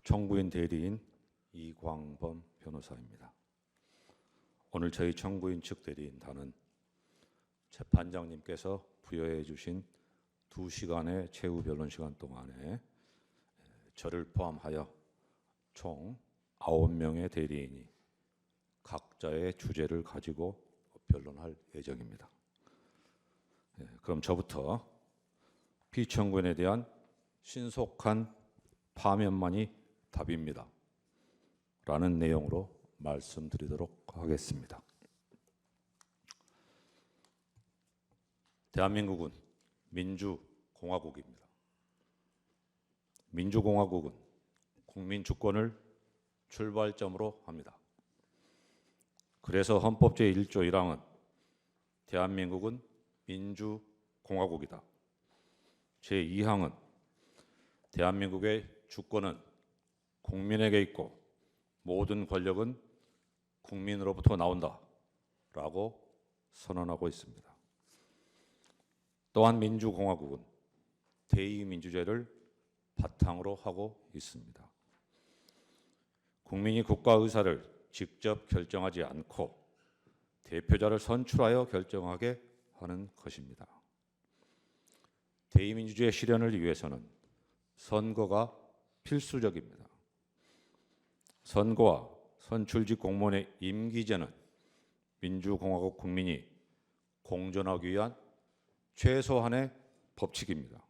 청구인 대리인 이광범 변호사입니다. 오늘 저희 청구인 측 대리인단은 재판장님께서 부여해 주신 2시간의 최후 변론 시간 동안에 저를 포함하여 총 9명의 대리인이 각자의 주제를 가지고 변론할 예정입니다. 그럼 저부터 피청구인에 대한 신속한 파면만이 답입니다. 라는 내용으로 말씀드리도록 하겠습니다. 대한민국은 민주공화국입니다. 민주공화국은 국민 주권을 출발점으로 합니다. 그래서 헌법 제1조 1항은 대한민국은 민주공화국이다. 제2항은 대한민국의 주권은 국민에게 있고 모든 권력은 국민으로부터 나온다 라고 선언하고 있습니다. 또한 민주공화국은 대의민주제를 바탕으로 하고 있습니다. 국민이 국가 의사를 직접 결정하지 않고 대표자를 선출하여 결정하게 하는 것입니다. 대의민주주의 실현을 위해서는 선거가 필수적입니다. 선거와 선출직 공무원의 임기제는 민주공화국 국민이 공존하기 위한 최소한의 법칙입니다.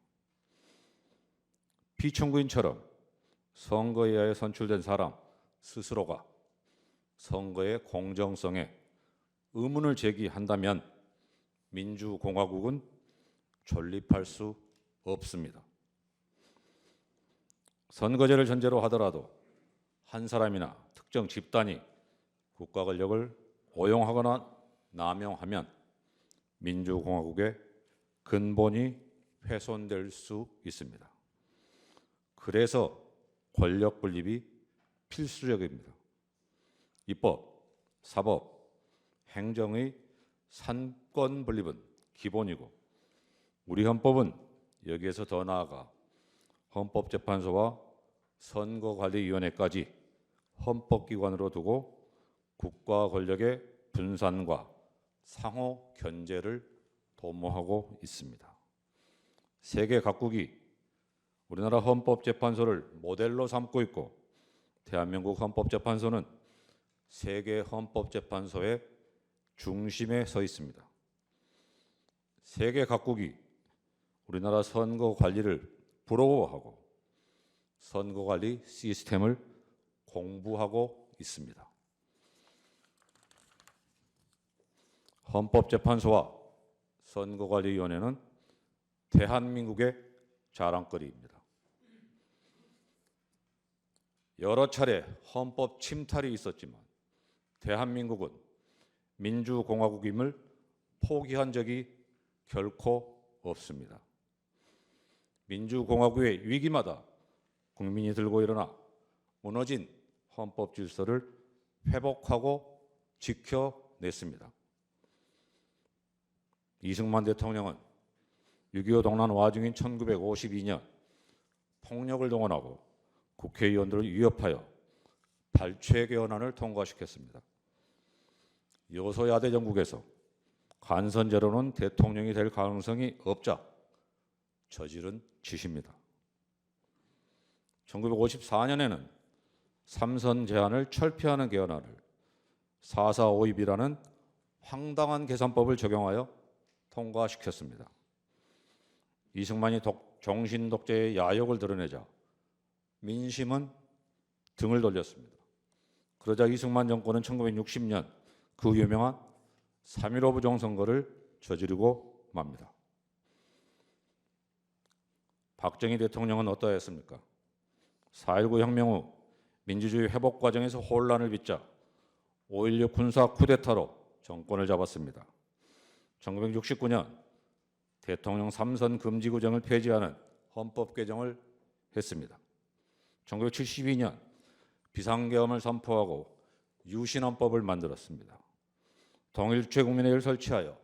피청구인처럼 선거에 의하여 선출된 사람 스스로가 선거의 공정성에 의문을 제기한다면 민주공화국은 존립할 수 없습니다. 선거제를 전제로 하더라도 한 사람이나 특정 집단이 국가 권력을 오용하거나 남용하면 민주공화국의 근본이 훼손될 수 있습니다. 그래서 권력 분립이 필수적입니다. 입법, 사법, 행정의 산권 분립은 기본이고 우리 헌법은 여기에서 더 나아가 헌법재판소와 선거관리위원회까지 헌법기관으로 두고 국가 권력의 분산과 상호 견제를 도모하고 있습니다. 세계 각국이 우리나라 헌법재판소를 모델로 삼고 있고 대한민국 헌법재판소는 세계 헌법재판소의 중심에 서 있습니다. 세계 각국이 우리나라 선거 관리를 부러워하고 선거관리 시스템을 공부하고 있습니다. 헌법재판소와 선거관리위원회는 대한민국의 자랑거리입니다. 여러 차례 헌법 침탈이 있었지만 대한민국은 민주공화국임을 포기한 적이 결코 없습니다. 민주공화국의 위기마다 국민이 들고 일어나 무너진 헌법 질서를 회복하고 지켜냈습니다. 이승만 대통령은 6.25 동란 와중인 1952년 폭력을 동원하고 국회의원들을 위협하여 발췌 개헌안을 통과시켰습니다. 여소야대 정국에서 간선제로는 대통령이 될 가능성이 없자 저지른 짓입니다. 1954년에는 삼선 제한을 철폐하는 개헌안을 4.4.5입이라는 황당한 계산법을 적용하여 통과시켰습니다. 이승만이 종신독재의 야욕을 드러내자 민심은 등을 돌렸습니다. 그러자 이승만 정권은 1960년 그 유명한 3.15 부정선거를 저지르고 맙니다. 박정희 대통령은 어떠했습니까? 4.19 혁명 후 민주주의 회복 과정에서 혼란을 빚자 5.16 군사 쿠데타로 정권을 잡았습니다. 1969년 대통령 3선 금지 구정을 폐지하는 헌법 개정을 했습니다. 1972년 비상계엄을 선포하고 유신헌법을 만들었습니다. 통일 최국민회의를 설치하여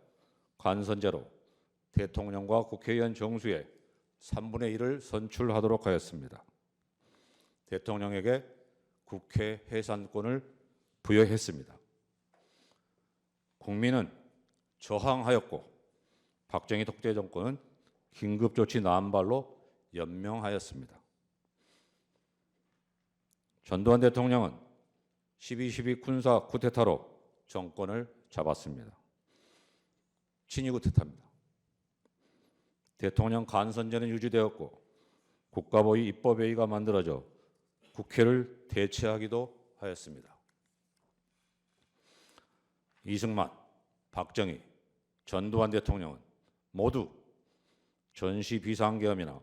간선제로 대통령과 국회의원 정수의 3분의 1을 선출하도록 하였습니다. 대통령에게 국회 해산권을 부여했습니다. 국민은 저항하였고 박정희 독재 정권은 긴급조치 나한발로 연명하였습니다. 전두환 대통령은 12.12 군사 쿠데타로 정권을 잡았습니다. 친위 쿠데타입니다. 대통령 간선제는 유지되었고 국가보위 입법회의가 만들어져 국회를 대체하기도 하였습니다. 이승만, 박정희, 전두환 대통령은 모두 전시 비상계엄이나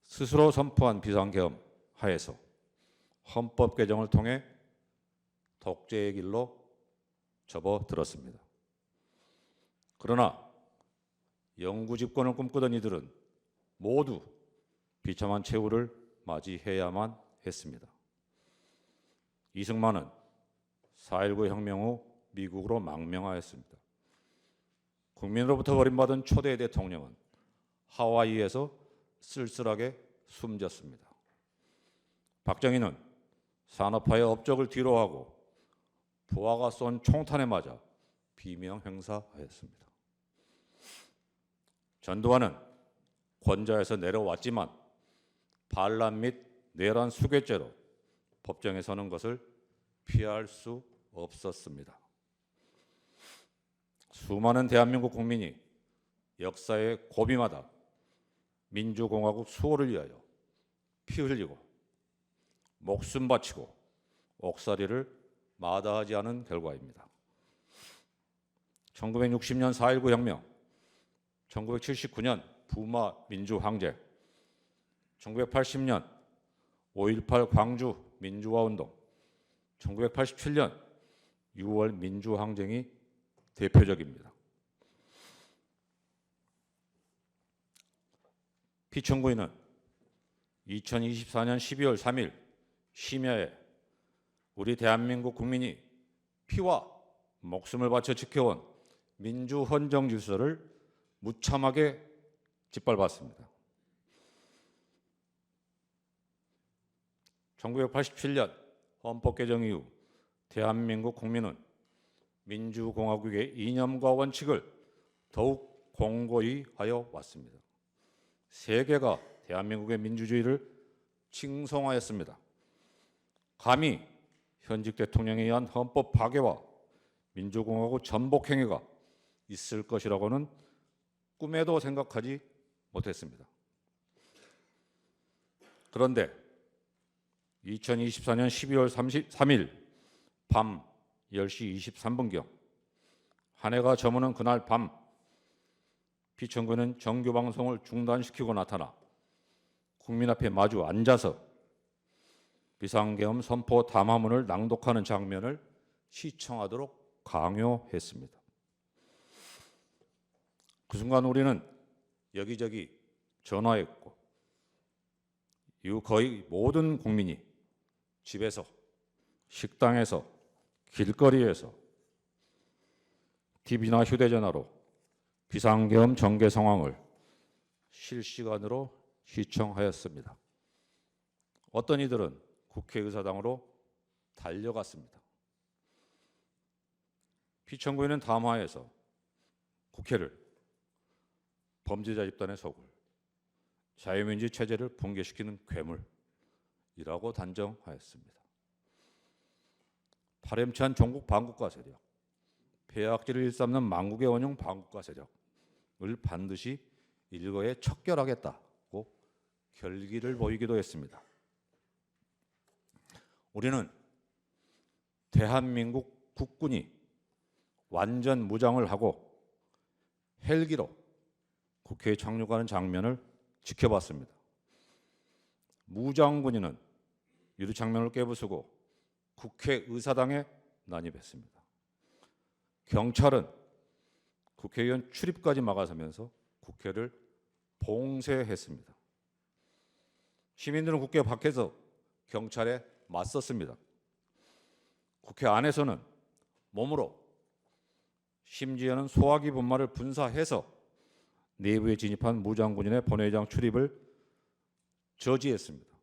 스스로 선포한 비상계엄 하에서 헌법 개정을 통해 독재의 길로 접어들었습니다. 그러나 영구 집권을 꿈꾸던 이들은 모두 비참한 최후를 맞이해야만 했습니다. 이승만은 4.19 혁명 후 미국으로 망명하였습니다. 국민으로부터 버림받은 초대 대통령은 하와이에서 쓸쓸하게 숨졌습니다. 박정희는 산업화의 업적을 뒤로하고 부하가 쏜 총탄에 맞아 비명행사하였습니다. 전두환은 권좌에서 내려왔지만 반란 및 내란 수괴죄로 법정에 서는 것을 피할 수 없었습니다. 수많은 대한민국 국민이 역사의 고비마다 민주공화국 수호를 위하여 피 흘리고 목숨 바치고 옥살이를 마다하지 않은 결과입니다. 1960년 4.19 혁명, 1979년 부마 민주항쟁, 1980년 5.18 광주 민주화운동, 1987년 6월 민주항쟁이 대표적입니다. 피청구인은 2024년 12월 3일 심야에 우리 대한민국 국민이 피와 목숨을 바쳐 지켜온 민주헌정 질서를 무참하게 짓밟았습니다. 1987년 헌법 개정 이후 대한민국 국민은 민주공화국의 이념과 원칙을 더욱 공고히 하여 왔습니다. 세계가 대한민국의 민주주의를 칭송하였습니다. 감히 현직 대통령에 의한 헌법 파괴와 민주공화국 전복 행위가 있을 것이라고는 꿈에도 생각하지 못했습니다. 그런데 2024년 12월 33일 밤 10시 23분경 한 해가 저무는 그날 밤 피청구는 정규 방송을 중단시키고 나타나 국민 앞에 마주 앉아서 비상계엄 선포 담화문을 낭독하는 장면을 시청하도록 강요했습니다. 그 순간 우리는 여기저기 전화했고 이후 거의 모든 국민이 집에서, 식당에서, 길거리에서, TV나 휴대전화로 비상계엄 전개 상황을 실시간으로 시청하였습니다. 어떤 이들은 국회의사당으로 달려갔습니다. 피청구인은 담화에서 국회를 범죄자 집단의 소굴, 자유민주 체제를 붕괴시키는 괴물이라고 단정하였습니다. 파렴치한 종국 반국가 세력, 폐악질을 일삼는 망국의 원흉 반국가 세력을 반드시 일거에 척결하겠다고 결기를 보이기도 했습니다. 우리는 대한민국 국군이 완전 무장을 하고 헬기로 국회에 착륙하는 장면을 지켜봤습니다. 무장군인은 유리창문을 깨부수고 국회의사당에 난입했습니다. 경찰은 국회의원 출입까지 막아서면서 국회를 봉쇄했습니다. 시민들은 국회 밖에서 경찰에 맞섰습니다. 국회 안에서는 몸으로, 심지어는 소화기 분말을 분사해서 내부에 진입한 무장군인의 본회의장 출입을 저지했습니다.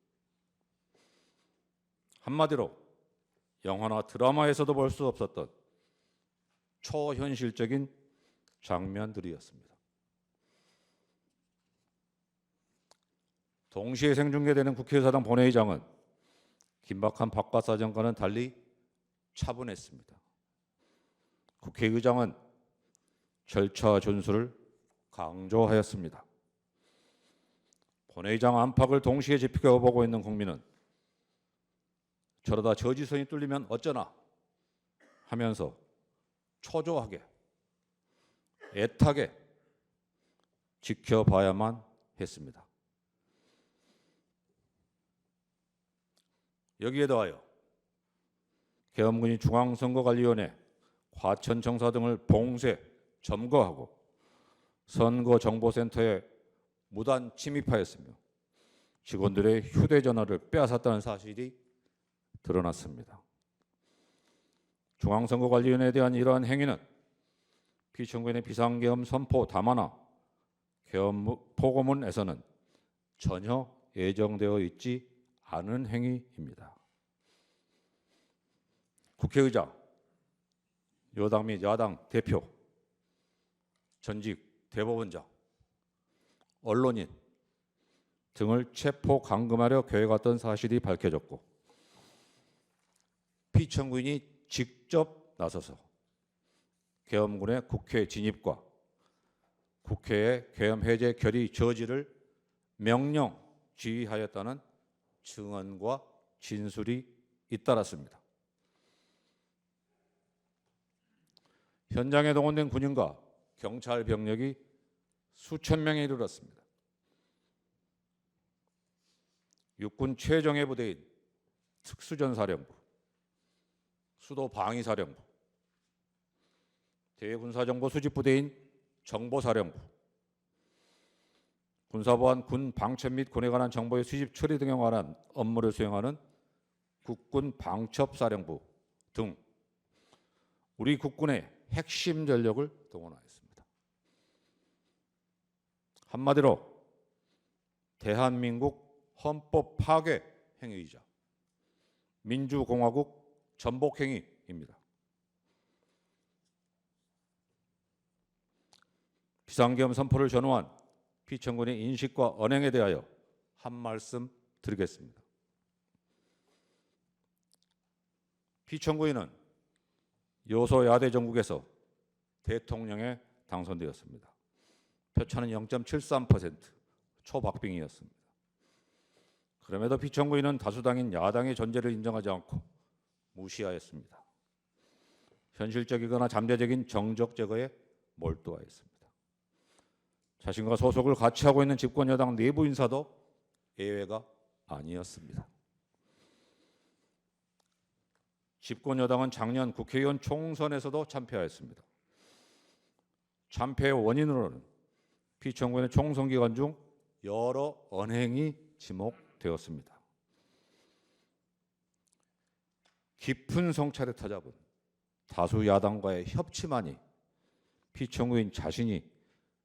한마디로 영화나 드라마에서도 볼 수 없었던 초현실적인 장면들이었습니다. 동시에 생중계되는 국회의사당 본회의장은 긴박한 바깥 사정과는 달리 차분했습니다. 국회의장은 절차 준수를 강조하였습니다. 본회의장 안팎을 동시에 지켜보고 있는 국민은 저러다 저지선이 뚫리면 어쩌나 하면서 초조하게 애타게 지켜봐야만 했습니다. 여기에 더하여 계엄군이 중앙선거관리위원회, 과천청사 등을 봉쇄, 점거하고 선거정보센터에 무단 침입하였으며 직원들의 휴대전화를 빼앗았다는 사실이 드러났습니다. 중앙선거관리위원회에 대한 이러한 행위는 피청구인의 비상계엄 선포 담화나 계엄 포고문에서는 전혀 예정되어 있지 않은 행위입니다. 국회의장, 여당 및 야당 대표, 전직 대법원장, 언론인 등을 체포 감금하려 계획했던 사실이 밝혀졌고 피청구인이 직접 나서서 계엄군의 국회 진입과 국회의 계엄 해제 결의 저지를 명령 지휘하였다는 증언과 진술이 잇따랐습니다. 현장에 동원된 군인과 경찰 병력이 수천 명에 이르렀습니다. 육군 최정예 부대인 특수전사령부, 수도방위사령부, 대군사정보 수집부대인 정보사령부, 군사보안 군 방첩 및 군에 관한 정보의 수집 처리 등에 관한 업무를 수행하는 국군 방첩사령부 등 우리 국군의 핵심 전력을 동원하였습니다. 한마디로 대한민국 헌법 파괴 행위이자 민주공화국 전복 행위입니다. 비상계엄 선포를 전후한 피청군의 인식과 언행에 대하여 한 말씀 드리겠습니다. 피청구인은 여소야대 정국에서 대통령에 당선되었습니다. 표차는 0.73%, 초박빙이었습니다. 그럼에도 피청구인은 다수당인 야당의 존재를 인정하지 않고 무시하였습니다. 현실적이거나 잠재적인 정적 제거에 몰두하였습니다. 자신과 소속을 같이 하고 있는 집권 여당 내부 인사도 예외가 아니었습니다. 집권 여당은 작년 국회의원 총선에서도 참패하였습니다. 참패의 원인으로는 피청구인의 총선 기간 중 여러 언행이 지목되었습니다. 깊은 성찰에 타잡은 다수 야당과의 협치만이 피청구인 자신이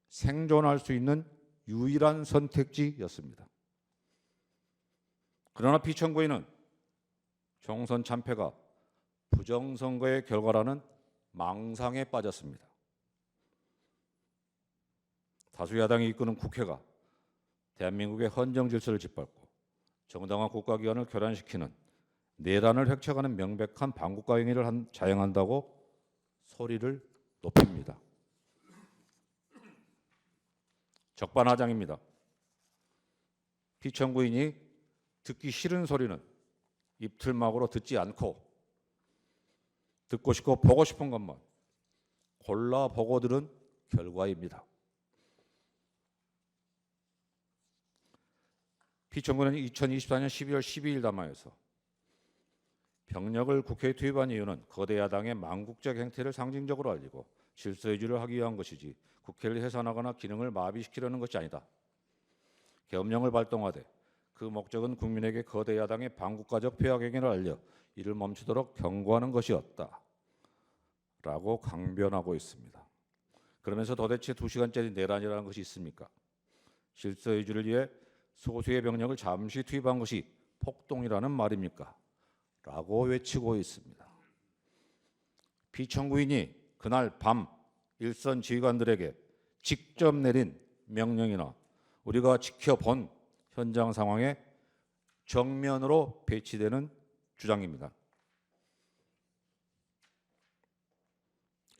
생존할 수 있는 유일한 선택지였습니다. 그러나 피청구인은 총선 참패가 부정선거의 결과라는 망상에 빠졌습니다. 다수 야당이 이끄는 국회가 대한민국의 헌정 질서를 짓밟고 정당한 국가기관을 교란시키는 내란을 획책하는 명백한 반국가 행위를 자행한다고 소리를 높입니다. 적반하장입니다. 피청구인이 듣기 싫은 소리는 입틀막으로 듣지 않고 듣고 싶고 보고 싶은 것만 골라 보고 들은 결과입니다. 피청구는 2024년 12월 12일 담화에서 병력을 국회에 투입한 이유는 거대 야당의 망국적 행태를 상징적으로 알리고 질서유지를 하기 위한 것이지 국회를 해산하거나 기능을 마비시키려는 것이 아니다. 계엄령을 발동하되 그 목적은 국민에게 거대 야당의 반국가적 폐악 행위를 알려 이를 멈추도록 경고하는 것이었다. 라고 강변하고 있습니다. 그러면서 도대체 2시간짜리 내란이라는 것이 있습니까? 질서유지를 위해 소수의 병력을 잠시 투입한 것이 폭동이라는 말입니까? 외치고 있습니다. 피청구인이 그날 밤 일선 지휘관들에게 직접 내린 명령이나 우리가 지켜본 현장 상황에 정면으로 배치되는 주장입니다.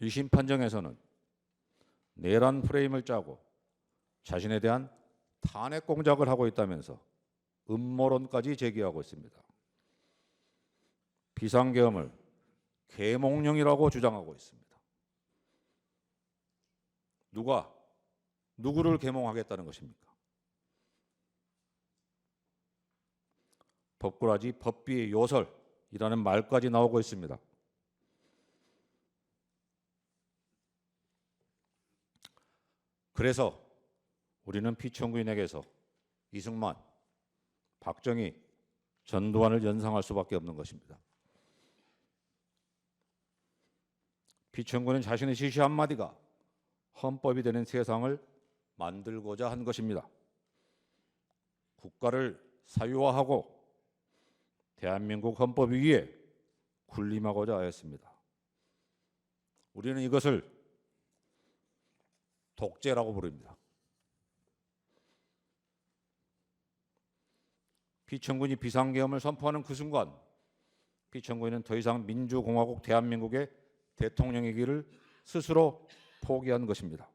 1심 판정에서는 내란 프레임을 짜고 자신에 대한 탄핵 공작을 하고 있다면서 음모론까지 제기하고 있습니다. 비상계엄을 계몽령이라고 주장하고 있습니다. 누가 누구를 계몽하겠다는 것입니까? 법꾸라지 법비의 요설이라는 말까지 나오고 있습니다. 그래서 우리는 피청구인에게서 이승만, 박정희, 전두환을 연상할 수밖에 없는 것입니다. 피청구는 자신의 지시 한마디가 헌법이 되는 세상을 만들고자 한 것입니다. 국가를 사유화하고 대한민국 헌법 위에 군림하고자 하였습니다. 우리는 이것을 독재라고 부릅니다. 피청군이 비상계엄을 선포하는 그 순간 피청군은 더 이상 민주공화국 대한민국의 대통령이기를 스스로 포기한 것입니다.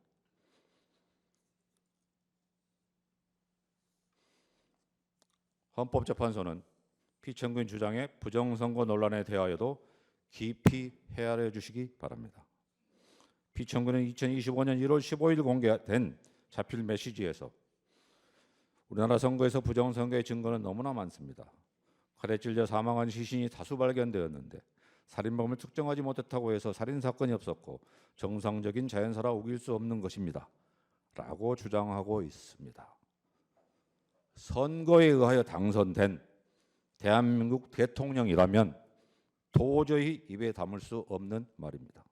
헌법재판소는 피청군 주장의 부정선거 논란에 대하여도 깊이 헤아려 주시기 바랍니다. 피청군은 2025년 1월 15일 공개된 자필 메시지에서 우리나라 선거에서 부정선거의 증거는 너무나 많습니다. 칼에 찔려 사망한 시신이 다수 발견되었는데 살인범을 특정하지 못했다고 해서 살인사건이 없었고 정상적인 자연사라 우길 수 없는 것입니다. 라고 주장하고 있습니다. 선거에 의하여 당선된 대한민국 대통령이라면 도저히 입에 담을 수 없는 말입니다.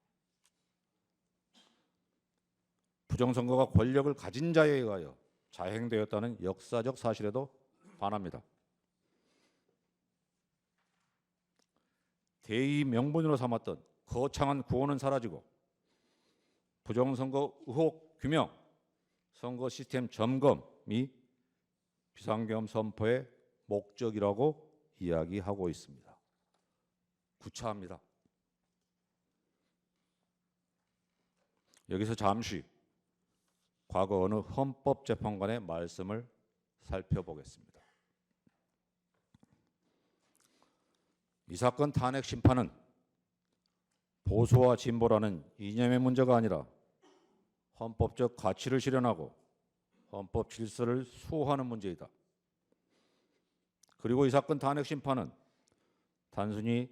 부정선거가 권력을 가진 자에 의하여 자행되었다는 역사적 사실에도 반합니다. 대의 명분으로 삼았던 거창한 구호는 사라지고 부정선거 의혹 규명, 선거 시스템 점검이 비상계엄 선포의 목적이라고 이야기하고 있습니다. 구차합니다. 여기서 잠시 과거 어느 헌법재판관의 말씀을 살펴보겠습니다. 이 사건 탄핵 심판은 보수와 진보라는 이념의 문제가 아니라 헌법적 가치를 실현하고 헌법 질서를 수호하는 문제이다. 그리고 이 사건 탄핵 심판은 단순히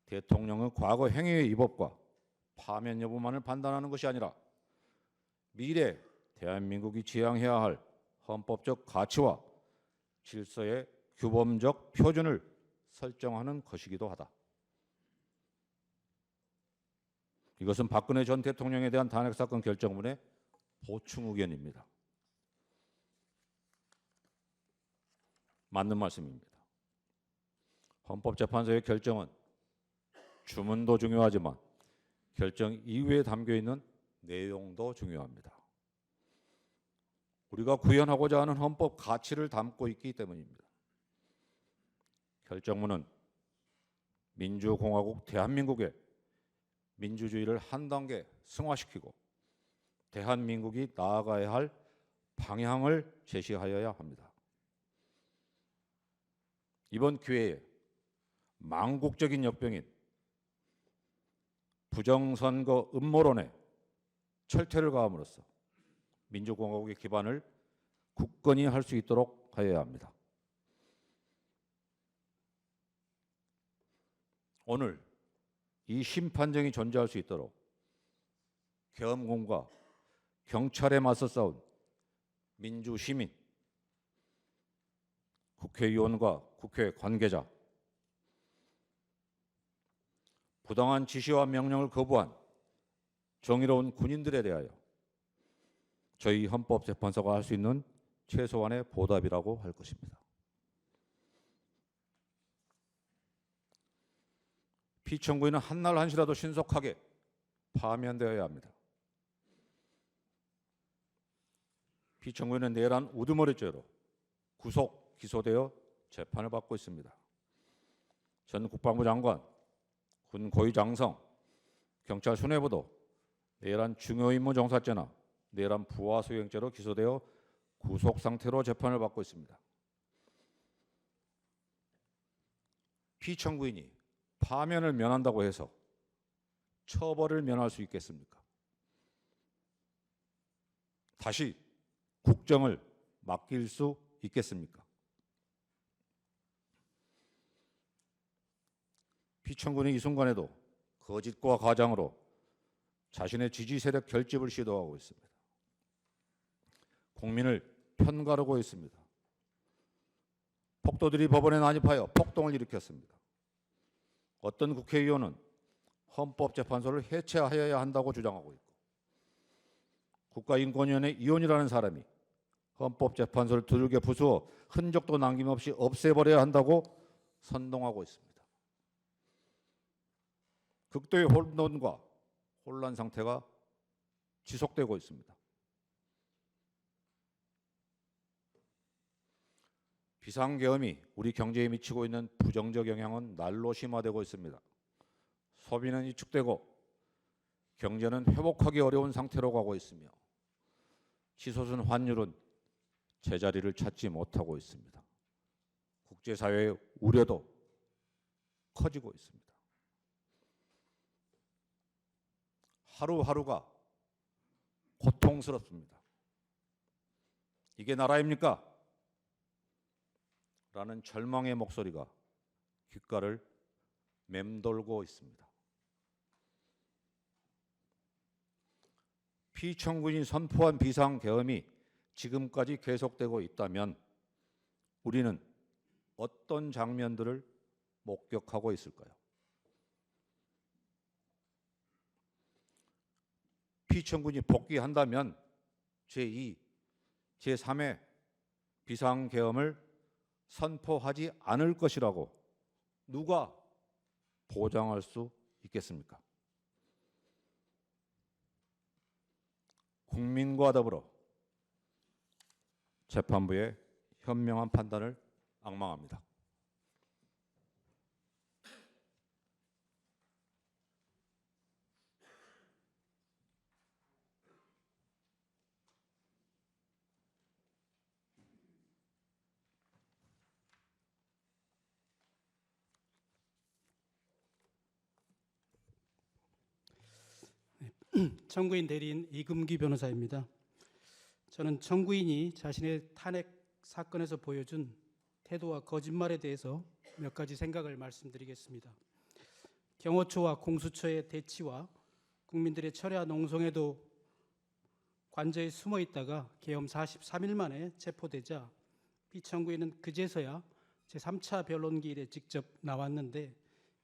대통령의 과거 행위의 위법과 파면 여부만을 판단하는 것이 아니라 미래 대한민국이 지향해야 할 헌법적 가치와 질서의 규범적 표준을 설정하는 것이기도 하다. 이것은 박근혜 전 대통령에 대한 탄핵사건 결정문의 보충 의견입니다. 맞는 말씀입니다. 헌법재판소의 결정은 주문도 중요하지만 결정 이후에 담겨있는 내용도 중요합니다. 우리가 구현하고자 하는 헌법 가치를 담고 있기 때문입니다. 결정문은 민주공화국 대한민국의 민주주의를 한 단계 승화시키고 대한민국이 나아가야 할 방향을 제시하여야 합니다. 이번 기회에 망국적인 역병인 부정선거 음모론에 철퇴를 가함으로써 민주공화국의 기반을 굳건히 할 수 있도록 하여야 합니다. 오늘 이 심판정이 존재할 수 있도록 계엄군과 경찰에 맞서 싸운 민주시민, 국회의원과 국회 관계자, 부당한 지시와 명령을 거부한 정의로운 군인들에 대하여 저희 헌법재판소가 할 수 있는 최소한의 보답이라고 할 것입니다. 피청구인은 한날 한시라도 신속하게 파면되어야 합니다. 피청구인은 내란 우두머리죄로 구속, 기소되어 재판을 받고 있습니다. 전 국방부 장관, 군 고위 장성, 경찰 수뇌부도 내란 중요임무 종사죄나 내란 부하 수행죄로 기소되어 구속 상태로 재판을 받고 있습니다. 피청구인이 파면을 면한다고 해서 처벌을 면할 수 있겠습니까? 다시 국정을 맡길 수 있겠습니까? 피청구인이 이 순간에도 거짓과 가장으로 자신의 지지 세력 결집을 시도하고 있습니다. 국민을 편가르고 있습니다. 폭도들이 법원에 난입하여 폭동을 일으켰습니다. 어떤 국회의원은 헌법재판소를 해체하여야 한다고 주장하고 있고, 국가인권위원회 위원이라는 사람이 헌법재판소를 두들겨 부수어 흔적도 남김없이 없애버려야 한다고 선동하고 있습니다. 극도의 혼돈과 혼란 상태가 지속되고 있습니다. 비상계엄이 우리 경제에 미치고 있는 부정적 영향은 날로 심화되고 있습니다. 소비는 위축되고 경제는 회복하기 어려운 상태로 가고 있으며 치솟은 환율은 제자리를 찾지 못하고 있습니다. 국제사회의 우려도 커지고 있습니다. 하루하루가 고통스럽습니다. 이게 나라입니까? 라는 절망의 목소리가 귓가를 맴돌고 있습니다. 피청구인이 선포한 비상계엄이 지금까지 계속되고 있다면 우리는 어떤 장면들을 목격하고 있을까요? 피청구인이 복귀한다면 제2, 제3의 비상계엄을 선포하지 않을 것이라고 누가 보장할 수 있겠습니까? 국민과 더불어 재판부의 현명한 판단을 악망합니다. 청구인 대리인 이금기 변호사입니다. 저는 청구인이 자신의 탄핵 사건에서 보여준 태도와 거짓말에 대해서 몇 가지 생각을 말씀드리겠습니다. 경호처와 공수처의 대치와 국민들의 철야 농성에도 관저에 숨어 있다가 계엄 43일 만에 체포되자 피청구인은 그제서야 제3차 변론기일에 직접 나왔는데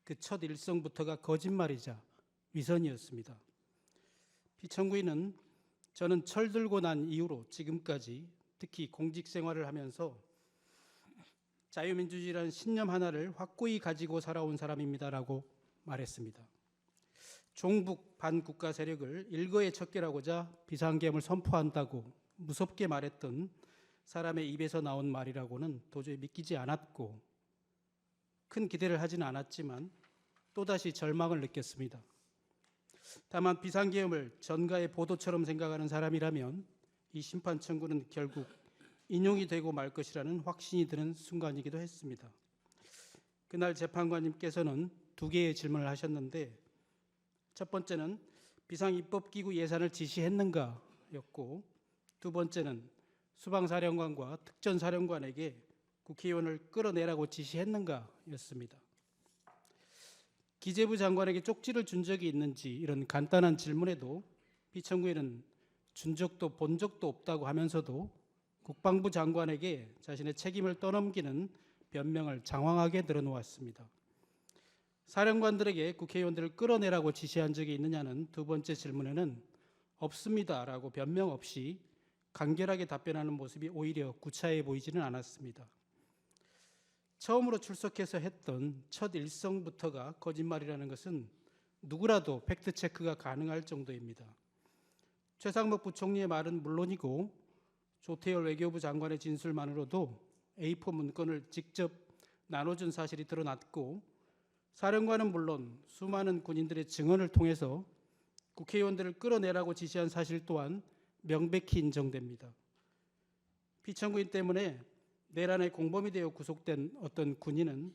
그 첫 일성부터가 거짓말이자 위선이었습니다. 피청구인은 저는 철들고 난 이후로 지금까지 특히 공직 생활을 하면서 자유민주주의라는 신념 하나를 확고히 가지고 살아온 사람입니다라고 말했습니다. 종북 반국가 세력을 일거에 척결하고자 비상계엄을 선포한다고 무섭게 말했던 사람의 입에서 나온 말이라고는 도저히 믿기지 않았고 큰 기대를 하지는 않았지만 또다시 절망을 느꼈습니다. 다만 비상계엄을 전가의 보도처럼 생각하는 사람이라면 이 심판 청구는 결국 인용이 되고 말 것이라는 확신이 드는 순간이기도 했습니다. 그날 재판관님께서는 두 개의 질문을 하셨는데 첫 번째는 비상입법기구 예산을 지시했는가였고 두 번째는 수방사령관과 특전사령관에게 국회의원을 끌어내라고 지시했는가였습니다. 기재부 장관에게 쪽지를 준 적이 있는지 이런 간단한 질문에도 피청구인은 준 적도 본 적도 없다고 하면서도 국방부 장관에게 자신의 책임을 떠넘기는 변명을 장황하게 늘어놓았습니다. 사령관들에게 국회의원들을 끌어내라고 지시한 적이 있느냐는 두 번째 질문에는 없습니다라고 변명 없이 간결하게 답변하는 모습이 오히려 구차해 보이지는 않았습니다. 처음으로 출석해서 했던 첫 일성부터가 거짓말이라는 것은 누구라도 팩트 체크가 가능할 정도입니다. 최상목 부총리의 말은 물론이고 조태열 외교부 장관의 진술만으로도 A4 문건을 직접 나눠준 사실이 드러났고, 사령관은 물론 수많은 군인들의 증언을 통해서 국회의원들을 끌어내라고 지시한 사실 또한 명백히 인정됩니다. 피청구인 때문에 내란의 공범이 되어 구속된 어떤 군인은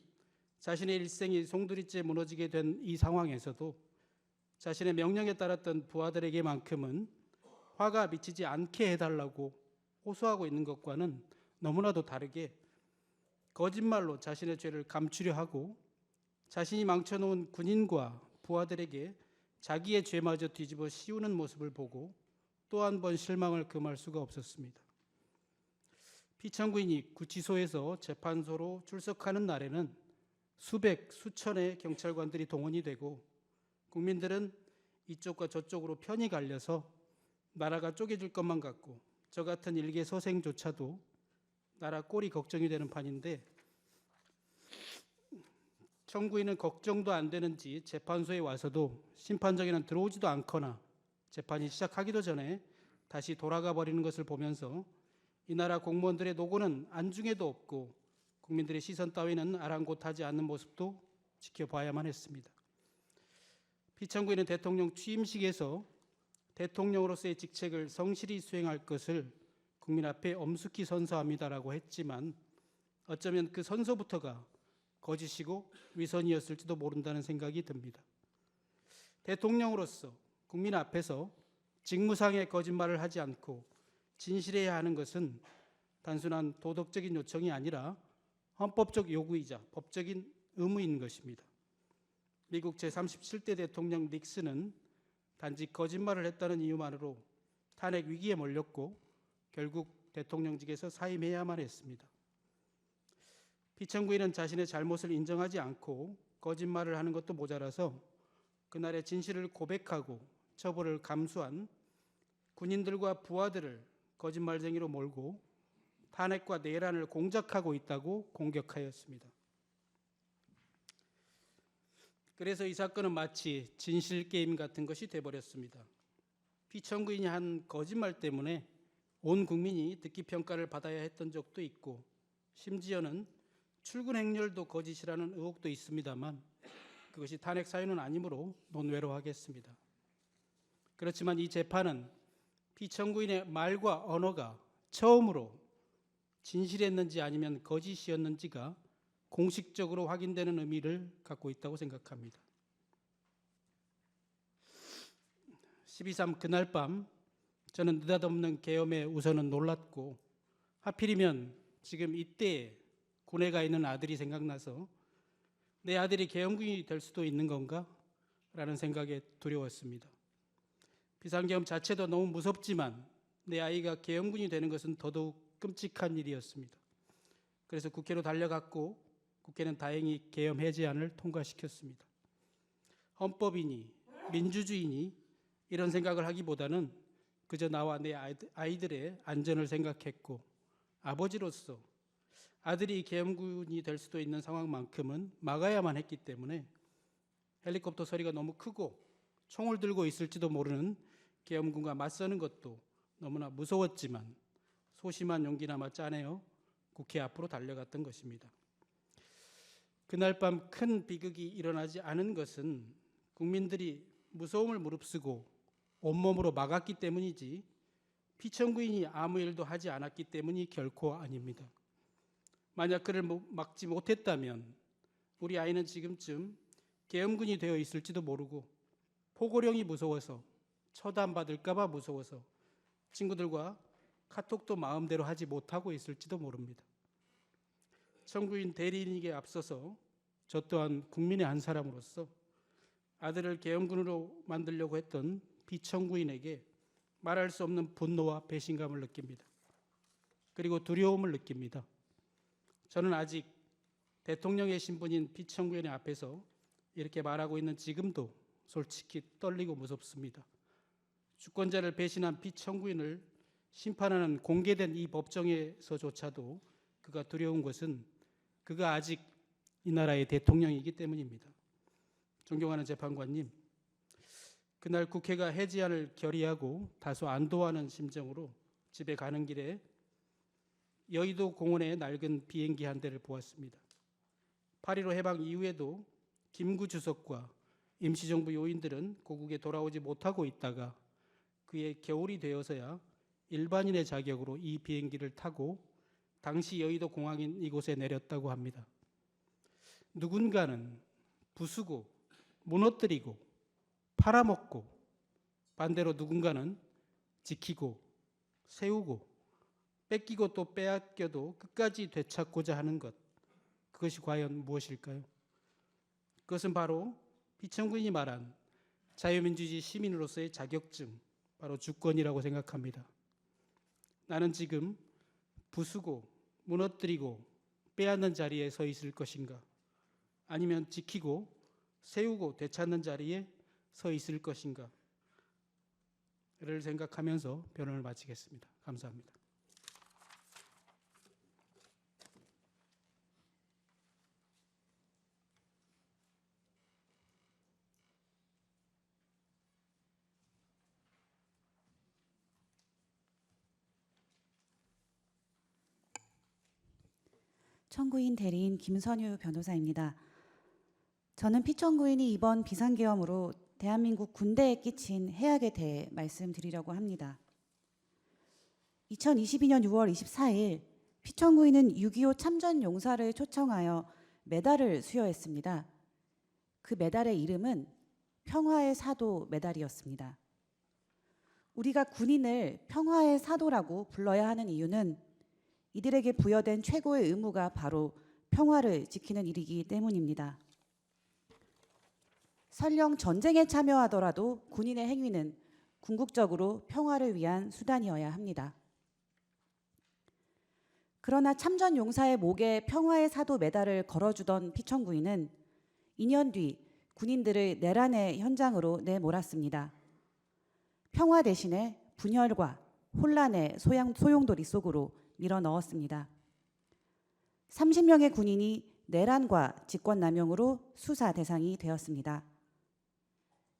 자신의 일생이 송두리째 무너지게 된 이 상황에서도 자신의 명령에 따랐던 부하들에게만큼은 화가 미치지 않게 해달라고 호소하고 있는 것과는 너무나도 다르게 거짓말로 자신의 죄를 감추려 하고 자신이 망쳐놓은 군인과 부하들에게 자기의 죄마저 뒤집어 씌우는 모습을 보고 또 한 번 실망을 금할 수가 없었습니다. 피청구인이 구치소에서 재판소로 출석하는 날에는 수백, 수천의 경찰관들이 동원이 되고 국민들은 이쪽과 저쪽으로 편이 갈려서 나라가 쪼개질 것만 같고 저 같은 일개 서생조차도 나라 꼴이 걱정이 되는 판인데, 청구인은 걱정도 안 되는지 재판소에 와서도 심판정에는 들어오지도 않거나 재판이 시작하기도 전에 다시 돌아가 버리는 것을 보면서 이 나라 공무원들의 노고는 안중에도 없고 국민들의 시선 따위는 아랑곳하지 않는 모습도 지켜봐야만 했습니다. 피청구인은 대통령 취임식에서 대통령으로서의 직책을 성실히 수행할 것을 국민 앞에 엄숙히 선서합니다라고 했지만 어쩌면 그 선서부터가 거짓이고 위선이었을지도 모른다는 생각이 듭니다. 대통령으로서 국민 앞에서 직무상의 거짓말을 하지 않고 진실해야 하는 것은 단순한 도덕적인 요청이 아니라 헌법적 요구이자 법적인 의무인 것입니다. 미국 제37대 대통령 닉슨은 단지 거짓말을 했다는 이유만으로 탄핵 위기에 몰렸고 결국 대통령직에서 사임해야만 했습니다. 피청구인은 자신의 잘못을 인정하지 않고 거짓말을 하는 것도 모자라서 그날의 진실을 고백하고 처벌을 감수한 군인들과 부하들을 거짓말쟁이로 몰고 탄핵과 내란을 공작하고 있다고 공격하였습니다. 그래서 이 사건은 마치 진실 게임 같은 것이 돼버렸습니다. 피청구인이 한 거짓말 때문에 온 국민이 듣기 평가를 받아야 했던 적도 있고 심지어는 출근 행렬도 거짓이라는 의혹도 있습니다만 그것이 탄핵 사유는 아니므로 논외로 하겠습니다. 그렇지만 이 재판은 피청구인의 말과 언어가 처음으로 진실이었는지 아니면 거짓이었는지가 공식적으로 확인되는 의미를 갖고 있다고 생각합니다. 12.3 그날 밤 저는 느닷없는 계엄에 우선은 놀랐고 하필이면 지금 이때에 군에 가 있는 아들이 생각나서 내 아들이 계엄군이 될 수도 있는 건가? 라는 생각에 두려웠습니다. 비상계엄 자체도 너무 무섭지만 내 아이가 계엄군이 되는 것은 더더욱 끔찍한 일이었습니다. 그래서 국회로 달려갔고 국회는 다행히 계엄 해제안을 통과시켰습니다. 헌법이니 민주주의니 이런 생각을 하기보다는 그저 나와 내 아이들의 안전을 생각했고 아버지로서 아들이 계엄군이 될 수도 있는 상황만큼은 막아야만 했기 때문에 헬리콥터 소리가 너무 크고 총을 들고 있을지도 모르는 계엄군과 맞서는 것도 너무나 무서웠지만 소심한 용기나마 짜내어 국회 앞으로 달려갔던 것입니다. 그날 밤 큰 비극이 일어나지 않은 것은 국민들이 무서움을 무릅쓰고 온몸으로 막았기 때문이지 피청구인이 아무 일도 하지 않았기 때문이 결코 아닙니다. 만약 그를 막지 못했다면 우리 아이는 지금쯤 계엄군이 되어 있을지도 모르고 포고령이 무서워서 처단받을까 봐 무서워서 친구들과 카톡도 마음대로 하지 못하고 있을지도 모릅니다. 청구인 대리인에게 앞서서 저 또한 국민의 한 사람으로서 아들을 계엄군으로 만들려고 했던 피청구인에게 말할 수 없는 분노와 배신감을 느낍니다. 그리고 두려움을 느낍니다. 저는 아직 대통령의 신분인 피청구인의 앞에서 이렇게 말하고 있는 지금도 솔직히 떨리고 무섭습니다. 주권자를 배신한 피청구인을 심판하는 공개된 이 법정에서조차도 그가 두려운 것은 그가 아직 이 나라의 대통령이기 때문입니다. 존경하는 재판관님, 그날 국회가 해지안을 결의하고 다소 안도하는 심정으로 집에 가는 길에 여의도 공원에 낡은 비행기 한 대를 보았습니다. 8.15 해방 이후에도 김구 주석과 임시정부 요인들은 고국에 돌아오지 못하고 있다가 그의 겨울이 되어서야 일반인의 자격으로 이 비행기를 타고 당시 여의도 공항인 이곳에 내렸다고 합니다. 누군가는 부수고 무너뜨리고 팔아먹고, 반대로 누군가는 지키고 세우고 뺏기고 또 빼앗겨도 끝까지 되찾고자 하는 것, 그것이 과연 무엇일까요? 그것은 바로 피청구인이 말한 자유민주주의 시민으로서의 자격증, 바로 주권이라고 생각합니다. 나는 지금 부수고 무너뜨리고 빼앗는 자리에 서 있을 것인가, 아니면 지키고 세우고 되찾는 자리에 서 있을 것인가를 생각하면서 변론을 마치겠습니다. 감사합니다. 청구인 대리인 김선유 변호사입니다. 저는 피청구인이 이번 비상계엄으로 대한민국 군대에 끼친 해악에 대해 말씀드리려고 합니다. 2022년 6월 24일 피청구인은 6.25 참전용사를 초청하여 메달을 수여했습니다. 그 메달의 이름은 평화의 사도 메달이었습니다. 우리가 군인을 평화의 사도라고 불러야 하는 이유는 이들에게 부여된 최고의 의무가 바로 평화를 지키는 일이기 때문입니다. 설령 전쟁에 참여하더라도 군인의 행위는 궁극적으로 평화를 위한 수단이어야 합니다. 그러나 참전 용사의 목에 평화의 사도 메달을 걸어주던 피청구인은 2년 뒤 군인들을 내란의 현장으로 내몰았습니다. 평화 대신에 분열과 혼란의 소용돌이 속으로 밀어 넣었습니다. 30명의 군인이 내란과 직권남용으로 수사 대상이 되었습니다.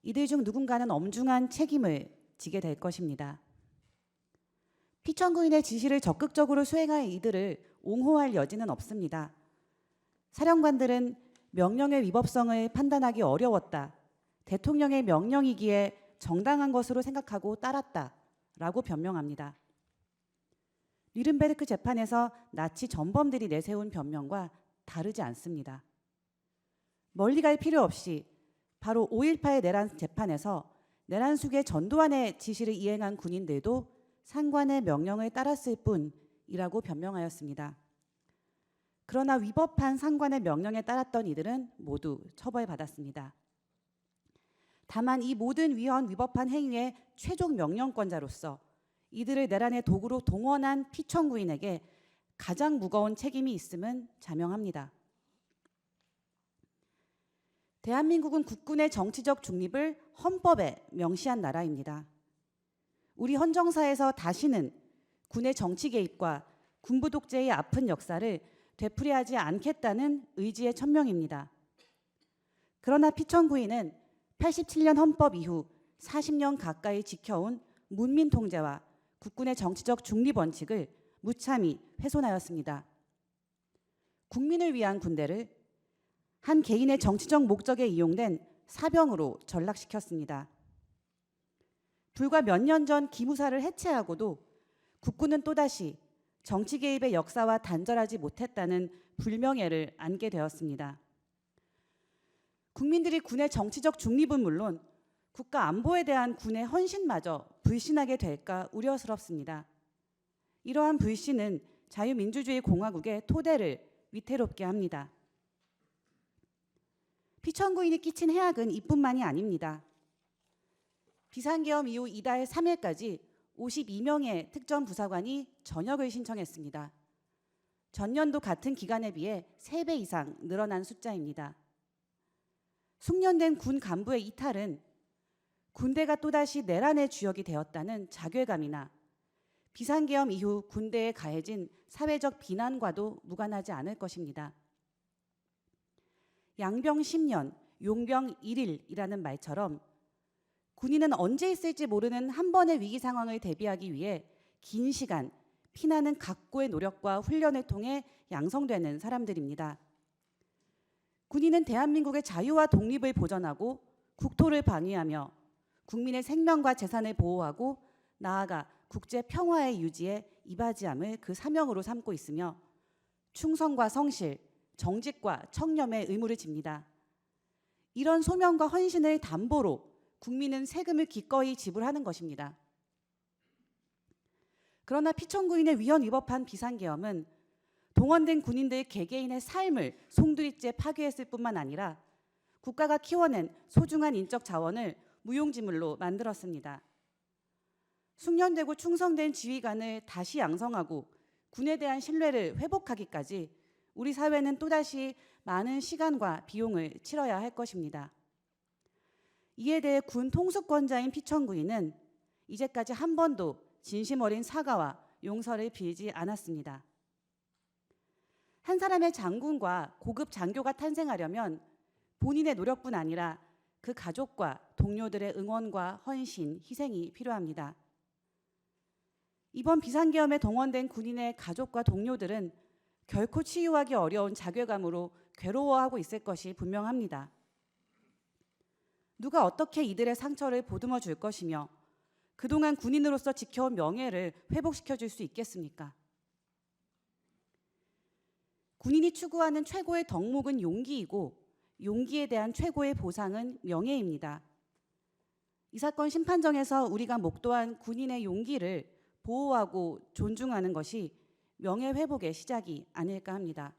이들 중 누군가는 엄중한 책임을 지게 될 것입니다. 피청구인의 지시를 적극적으로 수행할 이들을 옹호할 여지는 없습니다. 사령관들은 명령의 위법성을 판단하기 어려웠다, 대통령의 명령이기에 정당한 것으로 생각하고 따랐다라고 변명합니다. 뉘른베르크 재판에서 나치 전범들이 내세운 변명과 다르지 않습니다. 멀리 갈 필요 없이 바로 5.18 내란 재판에서 내란 수계 전두환의 지시를 이행한 군인들도 상관의 명령을 따랐을 뿐이라고 변명하였습니다. 그러나 위법한 상관의 명령에 따랐던 이들은 모두 처벌받았습니다. 다만 이 모든 위법한 행위의 최종 명령권자로서 이들을 내란의 도구로 동원한 피청구인에게 가장 무거운 책임이 있음은 자명합니다. 대한민국은 국군의 정치적 중립을 헌법에 명시한 나라입니다. 우리 헌정사에서 다시는 군의 정치 개입과 군부 독재의 아픈 역사를 되풀이하지 않겠다는 의지의 천명입니다. 그러나 피청구인은 87년 헌법 이후 40년 가까이 지켜온 문민 통제와 국군의 정치적 중립 원칙을 무참히 훼손하였습니다. 국민을 위한 군대를 한 개인의 정치적 목적에 이용된 사병으로 전락시켰습니다. 불과 몇 년 전 기무사를 해체하고도 국군은 또다시 정치 개입의 역사와 단절하지 못했다는 불명예를 안게 되었습니다. 국민들이 군의 정치적 중립은 물론 국가 안보에 대한 군의 헌신마저 불신하게 될까 우려스럽습니다. 이러한 불신은 자유민주주의 공화국의 토대를 위태롭게 합니다. 피청구인이 끼친 해악은 이뿐만이 아닙니다. 비상계엄 이후 이달 3일까지 52명의 특전부사관이 전역을 신청했습니다. 전년도 같은 기간에 비해 3배 이상 늘어난 숫자입니다. 숙련된 군 간부의 이탈은 군대가 또다시 내란의 주역이 되었다는 자괴감이나 비상계엄 이후 군대에 가해진 사회적 비난과도 무관하지 않을 것입니다. 양병 10년, 용병 1일이라는 말처럼 군인은 언제 있을지 모르는 한 번의 위기 상황을 대비하기 위해 긴 시간 피나는 각고의 노력과 훈련을 통해 양성되는 사람들입니다. 군인은 대한민국의 자유와 독립을 보전하고 국토를 방위하며 국민의 생명과 재산을 보호하고 나아가 국제 평화의 유지에 이바지함을 그 사명으로 삼고 있으며 충성과 성실, 정직과 청렴의 의무를 집니다. 이런 소명과 헌신을 담보로 국민은 세금을 기꺼이 지불하는 것입니다. 그러나 피천구인의 위헌 위법한 비상계엄은 동원된 군인들 개개인의 삶을 송두리째 파괴했을 뿐만 아니라 국가가 키워낸 소중한 인적 자원을 무용지물로 만들었습니다. 숙련되고 충성된 지휘관을 다시 양성하고 군에 대한 신뢰를 회복하기까지 우리 사회는 또다시 많은 시간과 비용을 치러야 할 것입니다. 이에 대해 군 통수권자인 피천구인은 이제까지 한 번도 진심 어린 사과와 용서를 빌지 않았습니다. 한 사람의 장군과 고급 장교가 탄생하려면 본인의 노력뿐 아니라 그 가족과 동료들의 응원과 헌신, 희생이 필요합니다. 이번 비상계엄에 동원된 군인의 가족과 동료들은 결코 치유하기 어려운 자괴감으로 괴로워하고 있을 것이 분명합니다. 누가 어떻게 이들의 상처를 보듬어 줄 것이며 그동안 군인으로서 지켜온 명예를 회복시켜 줄 수 있겠습니까? 군인이 추구하는 최고의 덕목은 용기이고 용기에 대한 최고의 보상은 명예입니다. 이 사건 심판정에서 우리가 목도한 군인의 용기를 보호하고 존중하는 것이 명예 회복의 시작이 아닐까 합니다.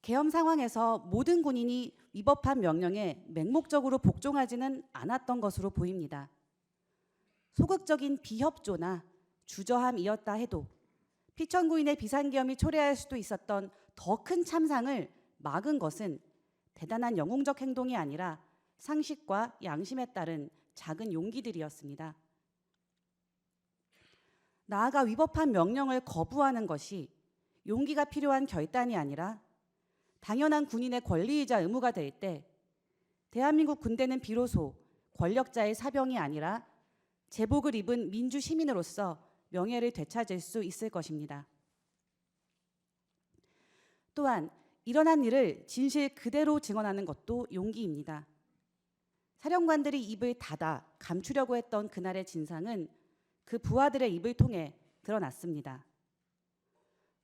계엄 상황에서 모든 군인이 위법한 명령에 맹목적으로 복종하지는 않았던 것으로 보입니다. 소극적인 비협조나 주저함이었다 해도 피천구인의 비상계엄이 초래할 수도 있었던 더 큰 참상을 막은 것은 대단한 영웅적 행동이 아니라 상식과 양심에 따른 작은 용기들이었습니다. 나아가 위법한 명령을 거부하는 것이 용기가 필요한 결단이 아니라 당연한 군인의 권리이자 의무가 될 때 대한민국 군대는 비로소 권력자의 사병이 아니라 제복을 입은 민주 시민으로서 명예를 되찾을 수 있을 것입니다. 또한 일어난 일을 진실 그대로 증언하는 것도 용기입니다. 사령관들이 입을 닫아 감추려고 했던 그날의 진상은 그 부하들의 입을 통해 드러났습니다.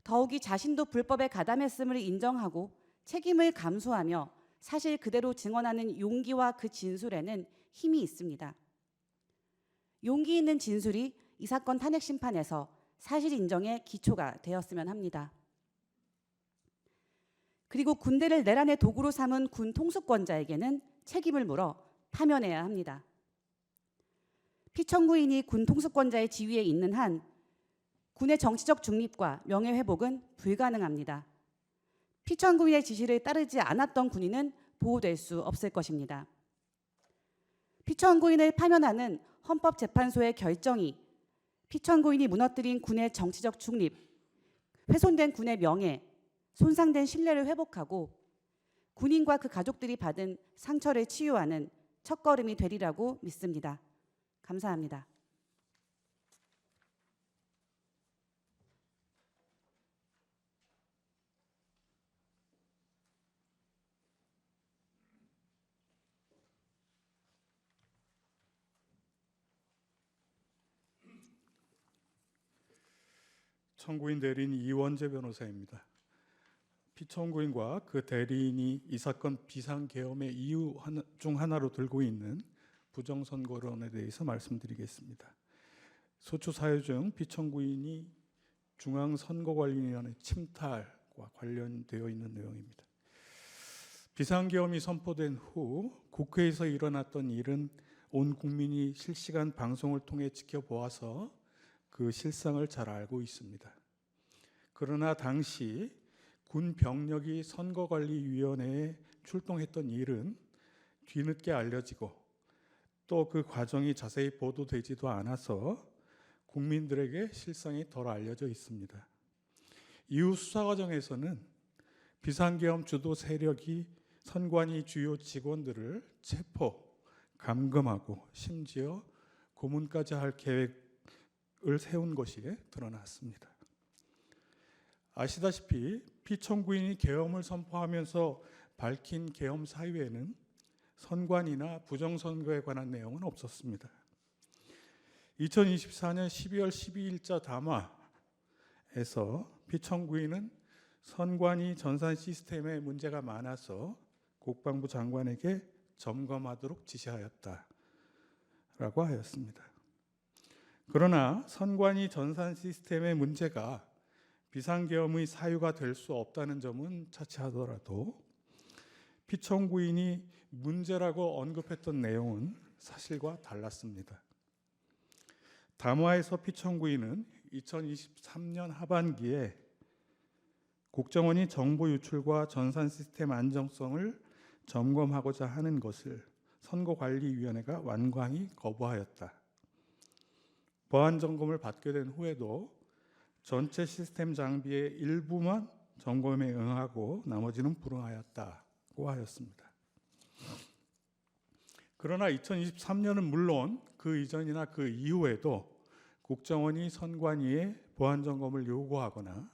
더욱이 자신도 불법에 가담했음을 인정하고 책임을 감수하며 사실 그대로 증언하는 용기와 그 진술에는 힘이 있습니다. 용기 있는 진술이 이 사건 탄핵 심판에서 사실 인정의 기초가 되었으면 합니다. 그리고 군대를 내란의 도구로 삼은 군 통수권자에게는 책임을 물어 파면해야 합니다. 피천구인이 군 통수권자의 지위에 있는 한 군의 정치적 중립과 명예회복은 불가능합니다. 피천구인의 지시를 따르지 않았던 군인은 보호될 수 없을 것입니다. 피천구인을 파면하는 헌법재판소의 결정이 피천구인이 무너뜨린 군의 정치적 중립, 훼손된 군의 명예, 손상된 신뢰를 회복하고 군인과 그 가족들이 받은 상처를 치유하는 첫걸음이 되리라고 믿습니다. 감사합니다. 청구인 대리인 이원재 변호사입니다. 피청구인과 그 대리인이 이 사건 비상계엄의 이유 중 하나로 들고 있는 부정선거론에 대해서 말씀드리겠습니다. 소추 사유 중 피청구인이 중앙선거관리위원회 침탈과 관련되어 있는 내용입니다. 비상계엄이 선포된 후 국회에서 일어났던 일은 온 국민이 실시간 방송을 통해 지켜보아서 그 실상을 잘 알고 있습니다. 그러나 당시 군 병력이 선거관리위원회에 출동했던 일은 뒤늦게 알려지고 또 그 과정이 자세히 보도되지도 않아서 국민들에게 실상이 덜 알려져 있습니다. 이후 수사 과정에서는 비상계엄 주도 세력이 선관위 주요 직원들을 체포, 감금하고 심지어 고문까지 할 계획을 세운 것이 드러났습니다. 아시다시피 피청구인이 계엄을 선포하면서 밝힌 계엄 사유에는 선관위나 부정선거에 관한 내용은 없었습니다. 2024년 12월 12일자 담화에서 피청구인은 선관위 전산 시스템에 문제가 많아서 국방부 장관에게 점검하도록 지시하였다라고 하였습니다. 그러나 선관위 전산 시스템의 문제가 비상계엄의 사유가 될 수 없다는 점은 차치하더라도 피청구인이 문제라고 언급했던 내용은 사실과 달랐습니다. 담화에서 피청구인은 2023년 하반기에 국정원이 정보 유출과 전산 시스템 안정성을 점검하고자 하는 것을 선거관리위원회가 완강히 거부하였다. 보안 점검을 받게 된 후에도 전체 시스템 장비의 일부만 점검에 응하고 나머지는 불응하였다고 하였습니다. 그러나 2023년은 물론 그 이전이나 그 이후에도 국정원이 선관위에 보안 점검을 요구하거나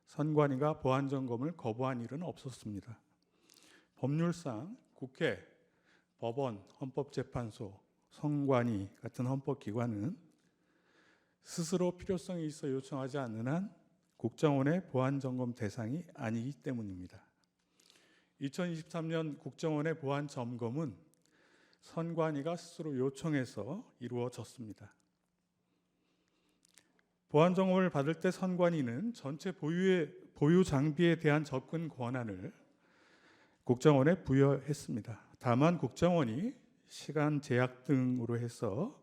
선관위가 보안 점검을 거부한 일은 없었습니다. 법률상 국회, 법원, 헌법재판소, 선관위 같은 헌법기관은 스스로 필요성이 있어 요청하지 않는 한 국정원의 보안 점검 대상이 아니기 때문입니다. 2023년 국정원의 보안 점검은 선관위가 스스로 요청해서 이루어졌습니다. 보안 점검을 받을 때 선관위는 전체 보유 장비에 대한 접근 권한을 국정원에 부여했습니다. 다만 국정원이 시간 제약 등으로 해서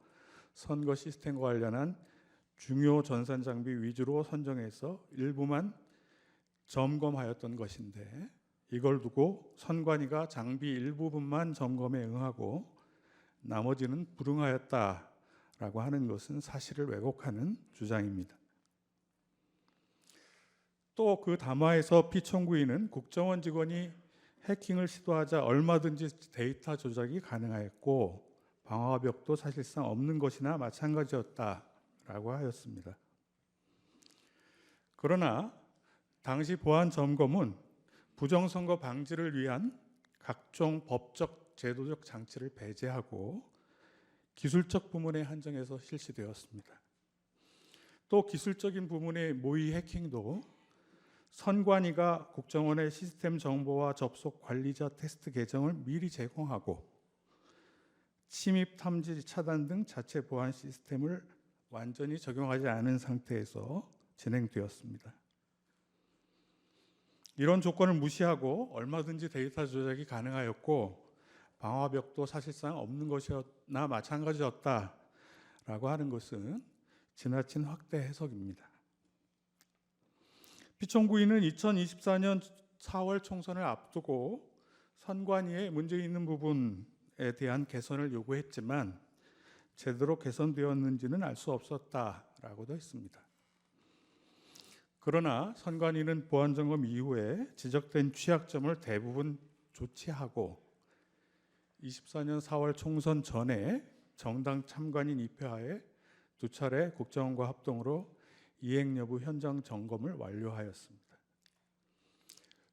선거 시스템과 관련한 중요 전산 장비 위주로 선정해서 일부만 점검하였던 것인데 이걸 두고 선관위가 장비 일부분만 점검에 응하고 나머지는 불응하였다라고 하는 것은 사실을 왜곡하는 주장입니다. 또 그 담화에서 피청구인은 국정원 직원이 해킹을 시도하자 얼마든지 데이터 조작이 가능하였고 방화벽도 사실상 없는 것이나 마찬가지였다라고 하였습니다. 그러나 당시 보안 점검은 부정선거 방지를 위한 각종 법적 제도적 장치를 배제하고 기술적 부문에 한정해서 실시되었습니다. 또 기술적인 부문의 모의 해킹도 선관위가 국정원의 시스템 정보와 접속 관리자 테스트 계정을 미리 제공하고 침입 탐지 차단 등 자체 보안 시스템을 완전히 적용하지 않은 상태에서 진행되었습니다. 이런 조건을 무시하고 얼마든지 데이터 조작이 가능하였고 방화벽도 사실상 없는 것이나 마찬가지였다라고 하는 것은 지나친 확대 해석입니다. 피청구인은 2024년 4월 총선을 앞두고 선관위에 문제 있는 부분에 대한 개선을 요구했지만 제대로 개선되었는지는 알 수 없었다라고도 했습니다. 그러나 선관위는 보안점검 이후에 지적된 취약점을 대부분 조치하고 24년 4월 총선 전에 정당 참관인 입회하에 2차례 국정원과 합동으로 이행 여부 현장 점검을 완료하였습니다.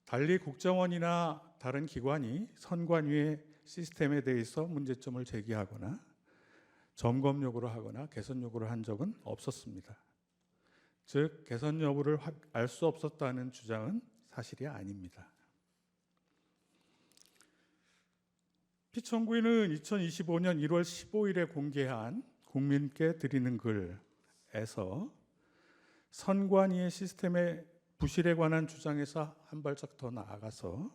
달리 국정원이나 다른 기관이 선관위의 시스템에 대해서 문제점을 제기하거나 점검 요구를 하거나 개선 요구를 한 적은 없었습니다. 즉 개선 여부를 알 수 없었다는 주장은 사실이 아닙니다. 피청구인은 2025년 1월 15일에 공개한 국민께 드리는 글에서 선관위의 시스템의 부실에 관한 주장에서 한 발짝 더 나아가서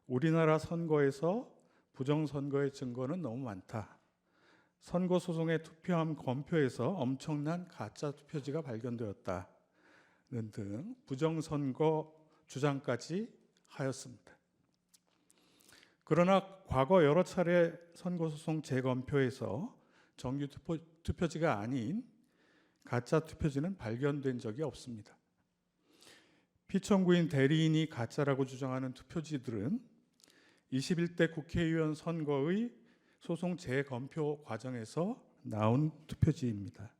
우리나라 선거에서 부정선거의 증거는 너무 많다. 선거소송의 투표함 검표에서 엄청난 가짜 투표지가 발견되었다는 등 부정선거 주장까지 하였습니다. 그러나 과거 여러 차례 선거소송 재검표에서 정규 투표지가 아닌 가짜 투표지는 발견된 적이 없습니다. 피청구인 대리인이 가짜라고 주장하는 투표지들은 21대 국회의원 선거의 소송 재검표 과정에서 나온 투표지입니다.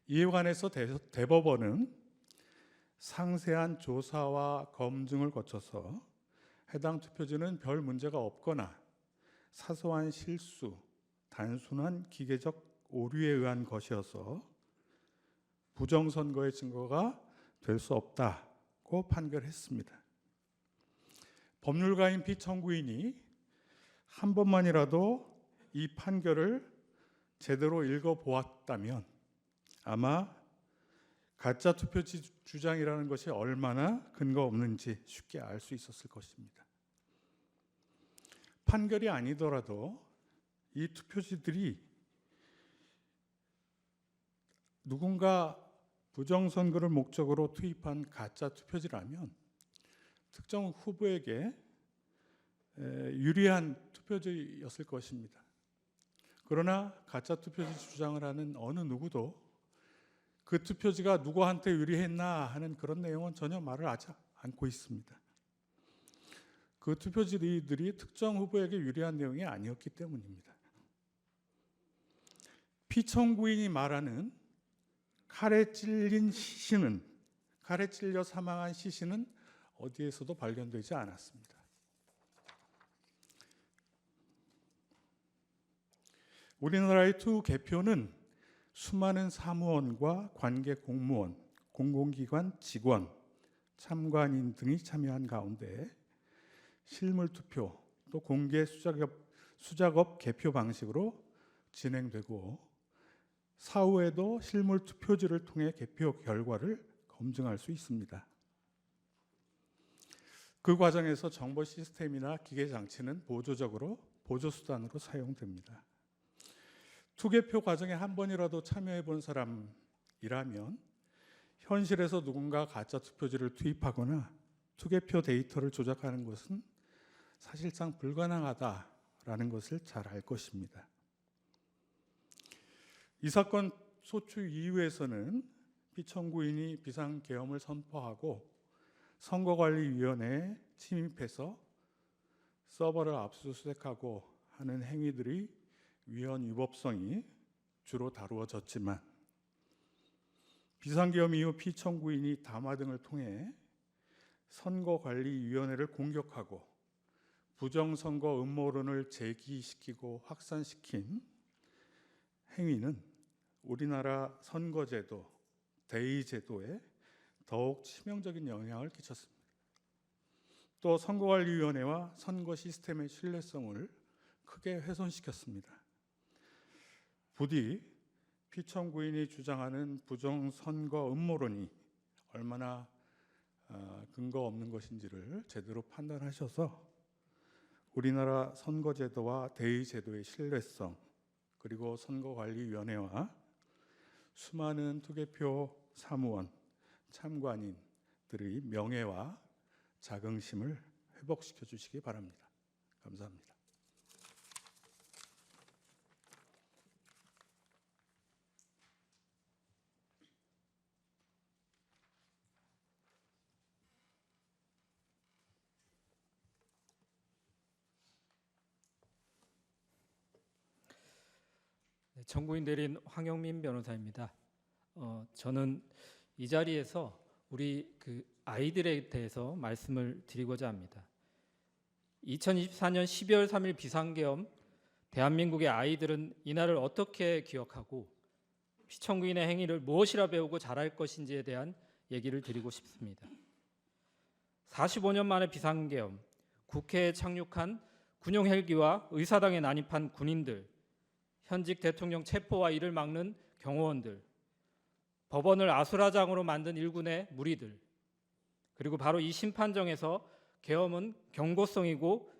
이에 관해서 대법원은 상세한 조사와 검증을 거쳐서 해당 투표지는 별 문제가 없거나 사소한 실수, 단순한 기계적 오류에 의한 것이어서 부정선거의 증거가 될 수 없다고 판결했습니다. 법률가인 피청구인이 한 번만이라도 이 판결을 제대로 읽어보았다면 아마 가짜 투표지 주장이라는 것이 얼마나 근거 없는지 쉽게 알 수 있었을 것입니다. 판결이 아니더라도 이 투표지들이 누군가 부정선거를 목적으로 투입한 가짜 투표지라면 특정 후보에게 유리한 투표지였을 것입니다. 그러나 가짜 투표지 주장을 하는 어느 누구도 그 투표지가 누구한테 유리했나 하는 그런 내용은 전혀 말을 하지 않고 있습니다. 그 투표지들이 특정 후보에게 유리한 내용이 아니었기 때문입니다. 피청구인이 말하는 칼에 찔려 사망한 시신은 어디에서도 발견되지 않았습니다. 우리나라의 투 개표는 수많은 사무원과 관계 공무원, 공공기관 직원, 참관인 등이 참여한 가운데 실물 투표 또 공개 수작업 개표 방식으로 진행되고 사후에도 실물 투표지를 통해 개표 결과를 검증할 수 있습니다. 그 과정에서 정보 시스템이나 기계 장치는 보조적으로 보조수단으로 사용됩니다. 투개표 과정에 한 번이라도 참여해 본 사람이라면 현실에서 누군가 가짜 투표지를 투입하거나 투개표 데이터를 조작하는 것은 사실상 불가능하다라는 것을 잘 알 것입니다. 이 사건 소추 이후에서는 피청구인이 비상계엄을 선포하고 선거관리위원회에 침입해서 서버를 압수수색하고 하는 행위들이 위헌 위법성이 주로 다루어졌지만 비상계엄 이후 피청구인이 담화 등을 통해 선거관리위원회를 공격하고 부정선거 음모론을 제기시키고 확산시킨 행위는 우리나라 선거제도, 대의제도에 더욱 치명적인 영향을 끼쳤습니다. 또 선거관리위원회와 선거 시스템의 신뢰성을 크게 훼손시켰습니다. 부디 피청구인이 주장하는 부정선거 음모론이 얼마나 근거 없는 것인지를 제대로 판단하셔서 우리나라 선거제도와 대의제도의 신뢰성 그리고 선거관리위원회와 수많은 투개표 사무원, 참관인들의 명예와 자긍심을 회복시켜 주시기 바랍니다. 감사합니다. 네, 청구인 대리인 황영민 변호사입니다. 저는 이 자리에서 우리 아이들에 대해서 말씀을 드리고자 합니다. 2024년 12월 3일 비상계엄, 대한민국의 아이들은 이날을 어떻게 기억하고 피청구인의 행위를 무엇이라 배우고 자랄 것인지에 대한 얘기를 드리고 싶습니다. 45년 만에 비상계엄, 국회에 착륙한 군용 헬기와 의사당에 난입한 군인들, 현직 대통령 체포와 이를 막는 경호원들, 법원을 아수라장으로 만든 일군의 무리들, 그리고 바로 이 심판정에서 계엄은 경고성이고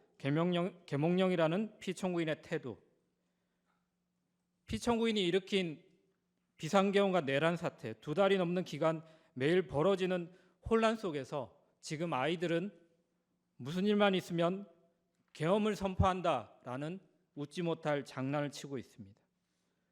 계몽령이라는 피청구인의 태도, 피청구인이 일으킨 비상계엄과 내란 사태, 2달이 넘는 기간 매일 벌어지는 혼란 속에서 지금 아이들은 무슨 일만 있으면 계엄을 선포한다라는 웃지 못할 장난을 치고 있습니다.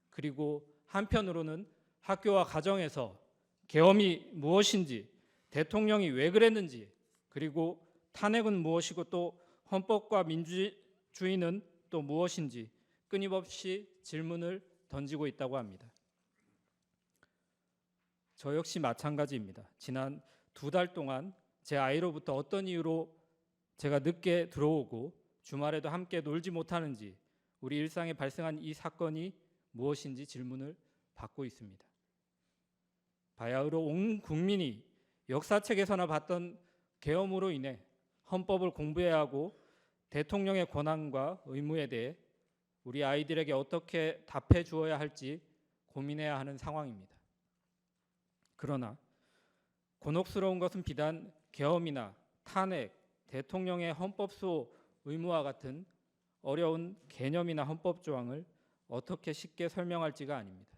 그리고 한편으로는 학교와 가정에서 계엄이 무엇인지, 대통령이 왜 그랬는지, 그리고 탄핵은 무엇이고 또 헌법과 민주주의는 또 무엇인지 끊임없이 질문을 던지고 있다고 합니다. 저 역시 마찬가지입니다. 지난 2달 동안 제 아이로부터 어떤 이유로 제가 늦게 들어오고 주말에도 함께 놀지 못하는지, 우리 일상에 발생한 이 사건이 무엇인지 질문을 받고 있습니다. 바야흐로 온 국민이 역사책에서나 봤던 계엄으로 인해 헌법을 공부해야 하고 대통령의 권한과 의무에 대해 우리 아이들에게 어떻게 답해 주어야 할지 고민해야 하는 상황입니다. 그러나 곤혹스러운 것은 비단 계엄이나 탄핵, 대통령의 헌법수호 의무와 같은 어려운 개념이나 헌법 조항을 어떻게 쉽게 설명할지가 아닙니다.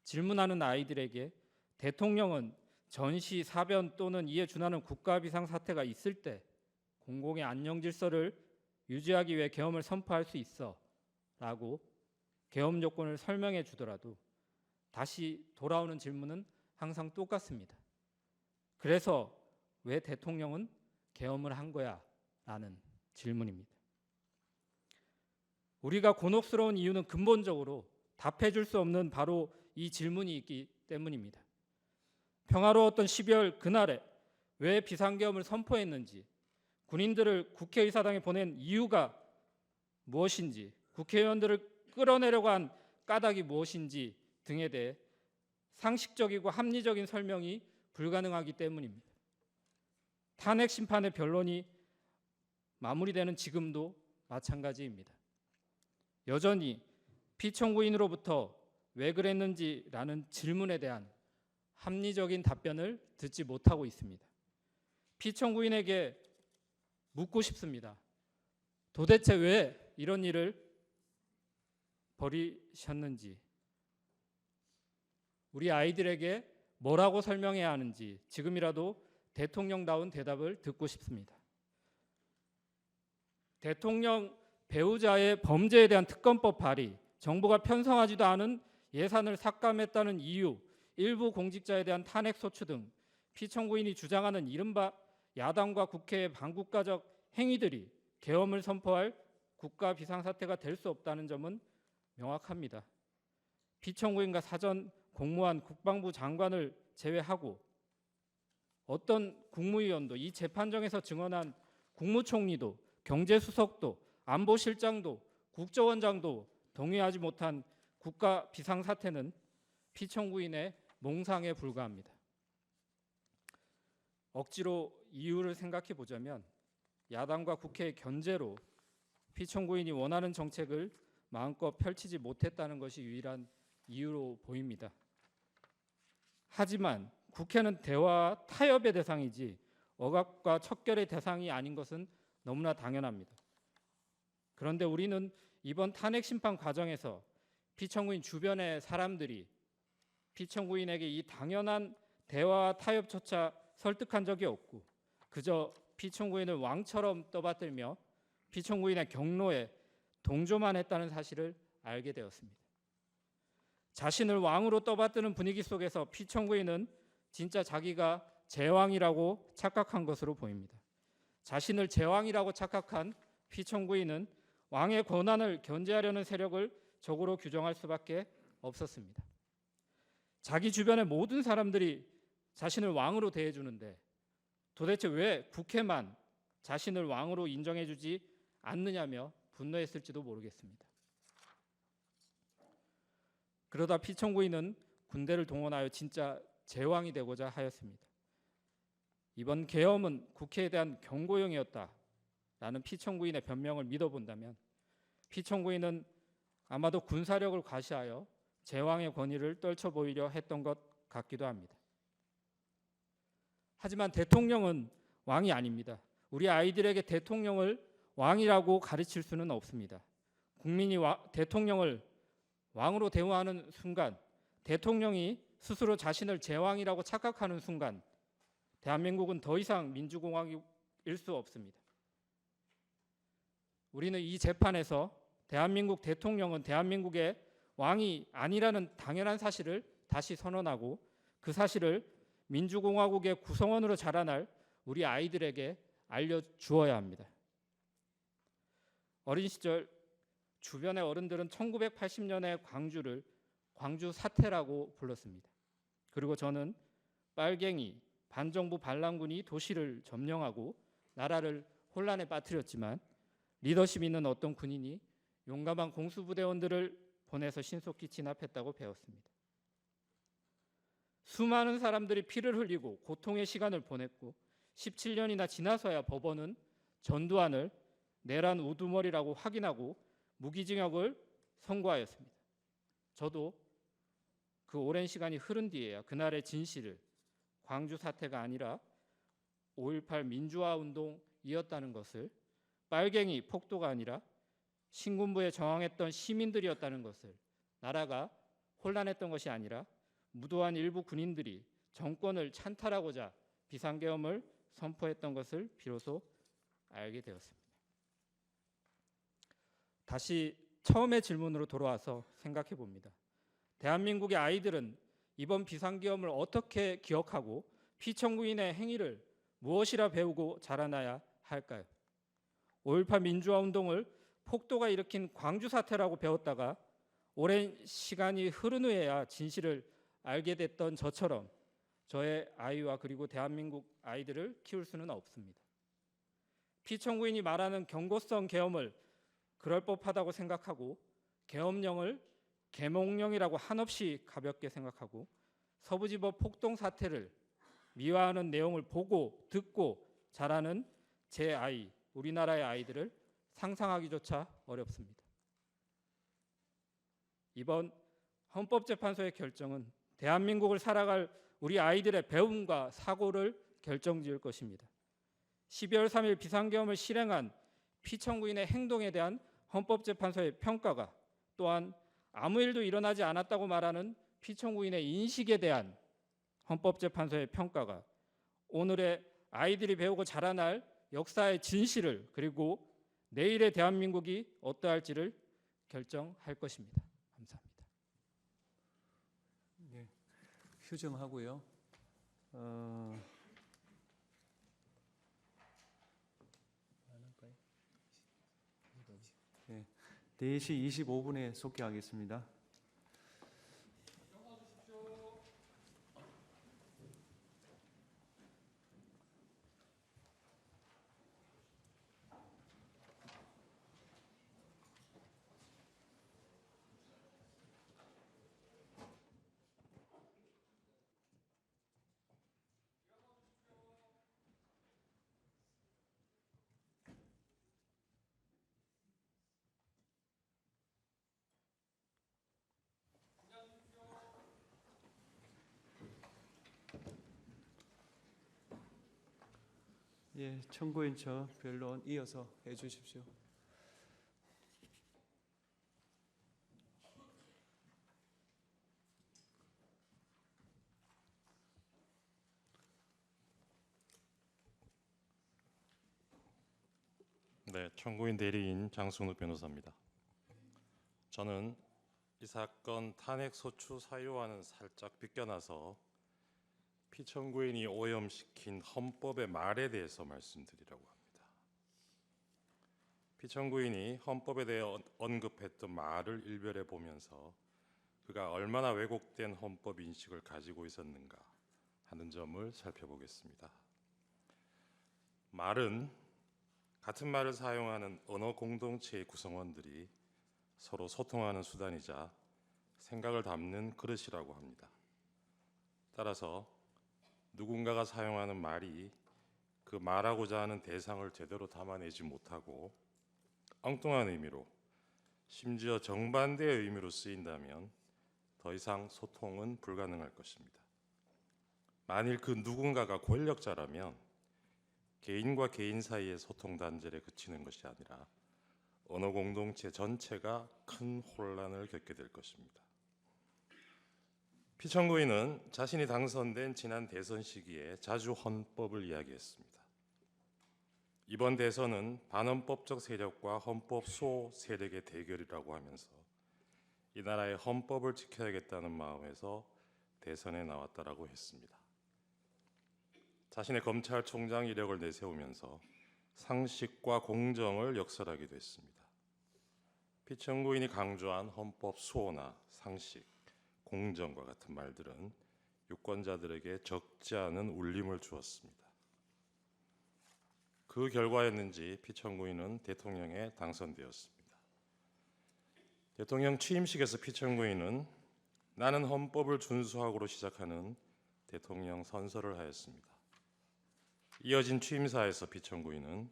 질문하는 아이들에게 대통령은 전시, 사변 또는 이에 준하는 국가 비상 사태가 있을 때 공공의 안녕 질서를 유지하기 위해 계엄을 선포할 수 있어 라고 계엄 요건을 설명해 주더라도 다시 돌아오는 질문은 항상 똑같습니다. 그래서 왜 대통령은 계엄을 한 거야? 라는 질문입니다. 우리가 곤혹스러운 이유는 근본적으로 답해 줄 수 없는 바로 이 질문이 있기 때문입니다. 평화로웠던 12월 그날에 왜 비상계엄을 선포했는지, 군인들을 국회의사당에 보낸 이유가 무엇인지, 국회의원들을 끌어내려고 한 까닭이 무엇인지 등에 대해 상식적이고 합리적인 설명이 불가능하기 때문입니다. 탄핵 심판의 변론이 마무리되는 지금도 마찬가지입니다. 여전히 피청구인으로부터 왜 그랬는지라는 질문에 대한 합리적인 답변을 듣지 못하고 있습니다. 피청구인에게 묻고 싶습니다. 도대체 왜 이런 일을 벌이셨는지, 우리 아이들에게 뭐라고 설명해야 하는지 지금이라도 대통령다운 대답을 듣고 싶습니다. 대통령 배우자의 범죄에 대한 특검법 발의, 정부가 편성하지도 않은 예산을 삭감했다는 이유, 일부 공직자에 대한 탄핵 소추 등 피청구인이 주장하는 이른바 야당과 국회의 반국가적 행위들이 계엄을 선포할 국가 비상사태가 될 수 없다는 점은 명확합니다. 피청구인과 사전 공무원 국방부 장관을 제외하고 어떤 국무위원도, 이 재판정에서 증언한 국무총리도, 경제수석도, 안보실장도, 국정원장도 동의하지 못한 국가 비상사태는 피청구인의 몽상에 불과합니다. 억지로 이유를 생각해 보자면 야당과 국회의 견제로 피청구인이 원하는 정책을 마음껏 펼치지 못했다는 것이 유일한 이유로 보입니다. 하지만 국회는 대화와 타협의 대상이지 억압과 척결의 대상이 아닌 것은 너무나 당연합니다. 그런데 우리는 이번 탄핵 심판 과정에서 피청구인 주변의 사람들이 피청구인에게 이 당연한 대화와 타협조차 설득한 적이 없고 그저 피청구인을 왕처럼 떠받들며 피청구인의 경로에 동조만 했다는 사실을 알게 되었습니다. 자신을 왕으로 떠받드는 분위기 속에서 피청구인은 진짜 자기가 제왕이라고 착각한 것으로 보입니다. 자신을 제왕이라고 착각한 피청구인은 왕의 권한을 견제하려는 세력을 적으로 규정할 수밖에 없었습니다. 자기 주변의 모든 사람들이 자신을 왕으로 대해주는데 도대체 왜 국회만 자신을 왕으로 인정해주지 않느냐며 분노했을지도 모르겠습니다. 그러다 피청구인은 군대를 동원하여 진짜 제왕이 되고자 하였습니다. 이번 계엄은 국회에 대한 경고용이었다라는 피청구인의 변명을 믿어본다면 피청구인은 아마도 군사력을 과시하여 제왕의 권위를 떨쳐 보이려 했던 것 같기도 합니다. 하지만 대통령은 왕이 아닙니다. 우리 아이들에게 대통령을 왕이라고 가르칠 수는 없습니다. 국민이 대통령을 왕으로 대우하는 순간, 대통령이 스스로 자신을 제왕이라고 착각하는 순간 대한민국은 더 이상 민주공화국일 수 없습니다. 우리는 이 재판에서 대한민국 대통령은 대한민국의 왕이 아니라는 당연한 사실을 다시 선언하고 그 사실을 민주공화국의 구성원으로 자라날 우리 아이들에게 알려주어야 합니다. 어린 시절 주변의 어른들은 1980년에 광주를 광주 사태라고 불렀습니다. 그리고 저는 빨갱이, 반정부 반란군이 도시를 점령하고 나라를 혼란에 빠뜨렸지만 리더십 있는 어떤 군인이 용감한 공수부대원들을 보내서 신속히 진압했다고 배웠습니다. 수많은 사람들이 피를 흘리고 고통의 시간을 보냈고 17년이나 지나서야 법원은 전두환을 내란 우두머리라고 확인하고 무기징역을 선고하였습니다. 저도 그 오랜 시간이 흐른 뒤에야 그날의 진실을 광주 사태가 아니라 5.18 민주화 운동이었다는 것을, 빨갱이 폭도가 아니라 신군부에 저항했던 시민들이었다는 것을, 나라가 혼란했던 것이 아니라 무도한 일부 군인들이 정권을 찬탈하고자 비상계엄을 선포했던 것을 비로소 알게 되었습니다. 다시 처음의 질문으로 돌아와서 생각해 봅니다. 대한민국의 아이들은 이번 비상계엄을 어떻게 기억하고 피청구인의 행위를 무엇이라 배우고 자라나야 할까요? 5.18 민주화 운동을 폭도가 일으킨 광주 사태라고 배웠다가 오랜 시간이 흐른 후에야 진실을 알게 됐던 저처럼 저의 아이와 그리고 대한민국 아이들을 키울 수는 없습니다. 피청구인이 말하는 경고성 계엄을 그럴 법하다고 생각하고 계엄령을 계몽령이라고 한없이 가볍게 생각하고 서부지법 폭동 사태를 미화하는 내용을 보고 듣고 자라는 제 아이, 우리나라의 아이들을 상상하기조차 어렵습니다. 이번 헌법재판소의 결정은 대한민국을 살아갈 우리 아이들의 배움과 사고를 결정지을 것입니다. 12월 3일 비상계엄을 실행한 피청구인의 행동에 대한 헌법재판소의 평가가, 또한 아무 일도 일어나지 않았다고 말하는 피청구인의 인식에 대한 헌법재판소의 평가가 오늘의 아이들이 배우고 자라날 역사의 진실을, 그리고 내일의 대한민국이 어떠할지를 결정할 것입니다. 감사합니다. 예, 휴정하고요. 예, 4시 25분에 속개하겠습니다. 예, 청구인처 변론 이어서 해주십시오. 네, 청구인 대리인 장승우 변호사입니다. 저는 이 사건 탄핵 소추 사유와는 살짝 비껴나서 피청구인이 오염시킨 헌법의 말에 대해서 말씀드리려고 합니다. 피청구인이 헌법에 대해 언급했던 말을 일별해 보면서 그가 얼마나 왜곡된 헌법 인식을 가지고 있었는가 하는 점을 살펴보겠습니다. 말은 같은 말을 사용하는 언어 공동체의 구성원들이 서로 소통하는 수단이자 생각을 담는 그릇이라고 합니다. 따라서 누군가가 사용하는 말이 그 말하고자 하는 대상을 제대로 담아내지 못하고 엉뚱한 의미로, 심지어 정반대의 의미로 쓰인다면 더 이상 소통은 불가능할 것입니다. 만일 그 누군가가 권력자라면 개인과 개인 사이의 소통 단절에 그치는 것이 아니라 언어 공동체 전체가 큰 혼란을 겪게 될 것입니다. 피청구인은 자신이 당선된 지난 대선 시기에 자주 헌법을 이야기했습니다. 이번 대선은 반헌법적 세력과 헌법 수호 세력의 대결이라고 하면서 이 나라의 헌법을 지켜야겠다는 마음에서 대선에 나왔다라고 했습니다. 자신의 검찰총장 이력을 내세우면서 상식과 공정을 역설하기도 했습니다. 피청구인이 강조한 헌법 수호나 상식, 공정과 같은 말들은 유권자들에게 적지 않은 울림을 주었습니다. 그 결과였는지 피청구인은 대통령에 당선되었습니다. 대통령 취임식에서 피청구인은 나는 헌법을 준수하고로 시작하는 대통령 선서를 하였습니다. 이어진 취임사에서 피청구인은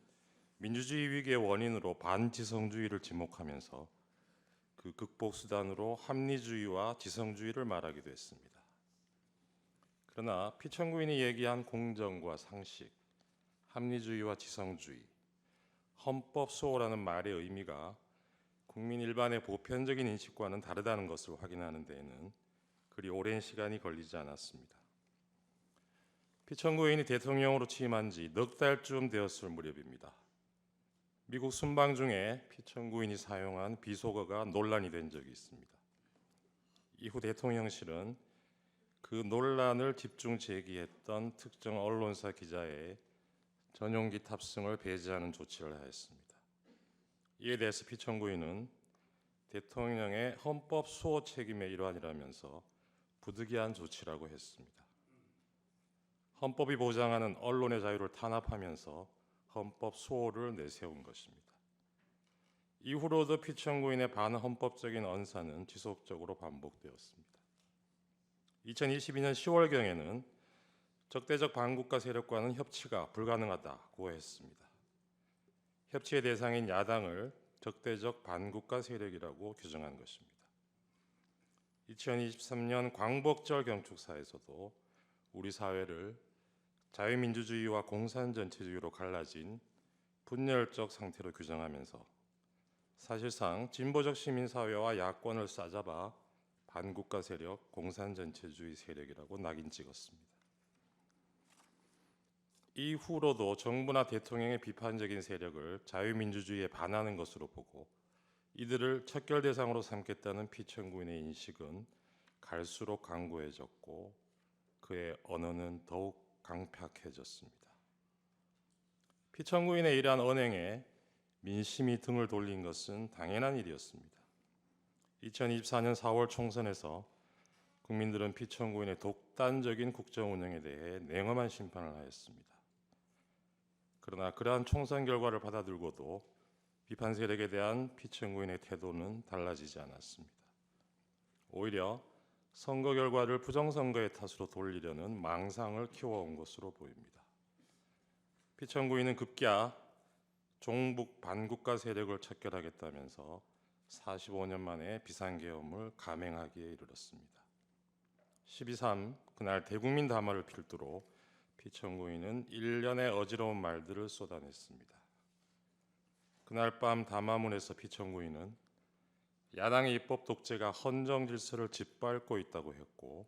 민주주의 위기의 원인으로 반지성주의를 지목하면서 그 극복 수단으로 합리주의와 지성주의를 말하기도 했습니다. 그러나 피청구인이 얘기한 공정과 상식, 합리주의와 지성주의, 헌법 수호라는 말의 의미가 국민 일반의 보편적인 인식과는 다르다는 것을 확인하는 데에는 그리 오랜 시간이 걸리지 않았습니다. 피청구인이 대통령으로 취임한 지 넉 달쯤 되었을 무렵입니다. 미국 순방 중에 피청구인이 사용한 비속어가 논란이 된 적이 있습니다. 이후 대통령실은 그 논란을 집중 제기했던 특정 언론사 기자의 전용기 탑승을 배제하는 조치를 하였습니다. 이에 대해서 피청구인은 대통령의 헌법 수호 책임의 일환이라면서 부득이한 조치라고 했습니다. 헌법이 보장하는 언론의 자유를 탄압하면서 헌법 수호를 내세운 것입니다. 이후로도 피청구인의 반헌법적인 언사는 지속적으로 반복되었습니다. 2022년 10월경에는 적대적 반국가 세력과는 협치가 불가능하다고 했습니다. 협치의 대상인 야당을 적대적 반국가 세력이라고 규정한 것입니다. 2023년 광복절 경축사에서도 우리 사회를 자유민주주의와 공산전체주의로 갈라진 분열적 상태로 규정하면서 사실상 진보적 시민사회와 야권을 싸잡아 반국가 세력, 공산전체주의 세력이라고 낙인 찍었습니다. 이후로도 정부나 대통령의 비판적인 세력을 자유민주주의에 반하는 것으로 보고 이들을 척결 대상으로 삼겠다는 피청구인의 인식은 갈수록 강고해졌고 그의 언어는 더욱 강팍해졌습니다. 피청구인의 이러한 언행에 민심이 등을 돌린 것은 당연한 일이었습니다. 2024년 4월 총선에서 국민들은 피청구인의 독단적인 국정 운영에 대해 냉엄한 심판을 하였습니다. 그러나 그러한 총선 결과를 받아들고도 비판 세력에 대한 피청구인의 태도는 달라지지 않았습니다. 오히려 선거 결과를 부정선거의 탓으로 돌리려는 망상을 키워온 것으로 보입니다. 피청구인은 급기야 종북 반국가 세력을 척결하겠다면서 45년 만에 비상계엄을 감행하기에 이르렀습니다. 12.3 그날 대국민 담화를 필두로 피청구인은 일련의 어지러운 말들을 쏟아냈습니다. 그날 밤 담화문에서 피청구인은 야당의 입법 독재가 헌정 질서를 짓밟고 있다고 했고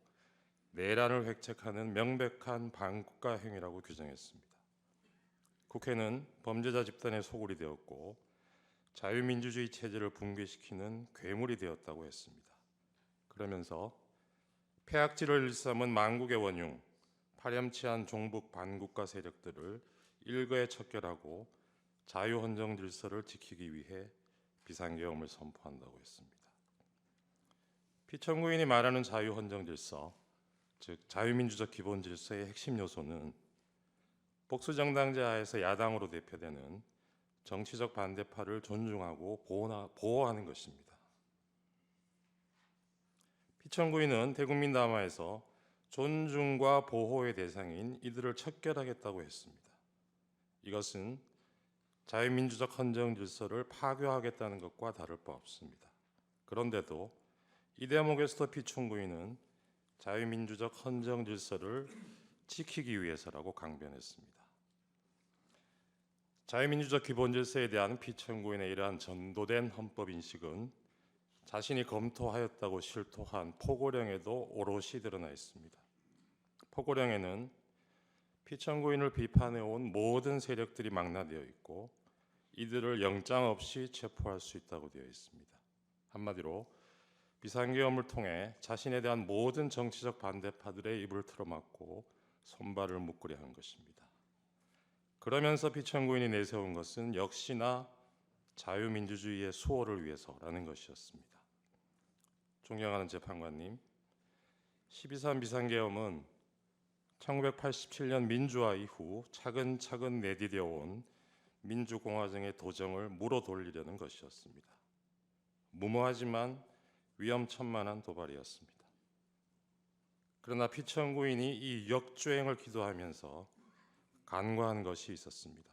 내란을 획책하는 명백한 반국가 행위라고 규정했습니다. 국회는 범죄자 집단의 소굴이 되었고 자유민주주의 체제를 붕괴시키는 괴물이 되었다고 했습니다. 그러면서 폐악질을 일삼은 만국의 원흉, 파렴치한 종북 반국가 세력들을 일거에 척결하고 자유헌정 질서를 지키기 위해 비상계엄을 선포한다고 했습니다. 피청구인이 말하는 자유헌정 질서, 즉 자유민주적 기본 질서의 핵심 요소는 복수정당제 하에서 야당으로 대표되는 정치적 반대파를 존중하고 보호하는 것입니다. 피청구인은 대국민 담화에서 존중과 보호의 대상인 이들을 척결하겠다고 했습니다. 이것은 자유민주적 헌정 질서를 파괴하겠다는 것과 다를 바 없습니다. 그런데도 이 대목에서도 피청구인은 자유민주적 헌정 질서를 지키기 위해서라고 강변했습니다. 자유민주적 기본 질서에 대한 피청구인의 이러한 전도된 헌법 인식은 자신이 검토하였다고 실토한 포고령에도 오롯이 드러나 있습니다. 포고령에는 피청구인을 비판해온 모든 세력들이 망라되어 있고 이들을 영장 없이 체포할 수 있다고 되어 있습니다. 한마디로 비상계엄을 통해 자신에 대한 모든 정치적 반대파들의 입을 틀어막고 손발을 묶으려 한 것입니다. 그러면서 피청구인이 내세운 것은 역시나 자유민주주의의 수호를 위해서라는 것이었습니다. 존경하는 재판관님, 12.3 비상계엄은 1987년 민주화 이후 차근차근 내디뎌온 민주공화정의 도정을 물어 돌리려는 것이었습니다. 무모하지만 위험천만한 도발이었습니다. 그러나 피청구인이 이 역주행을 기도하면서 간과한 것이 있었습니다.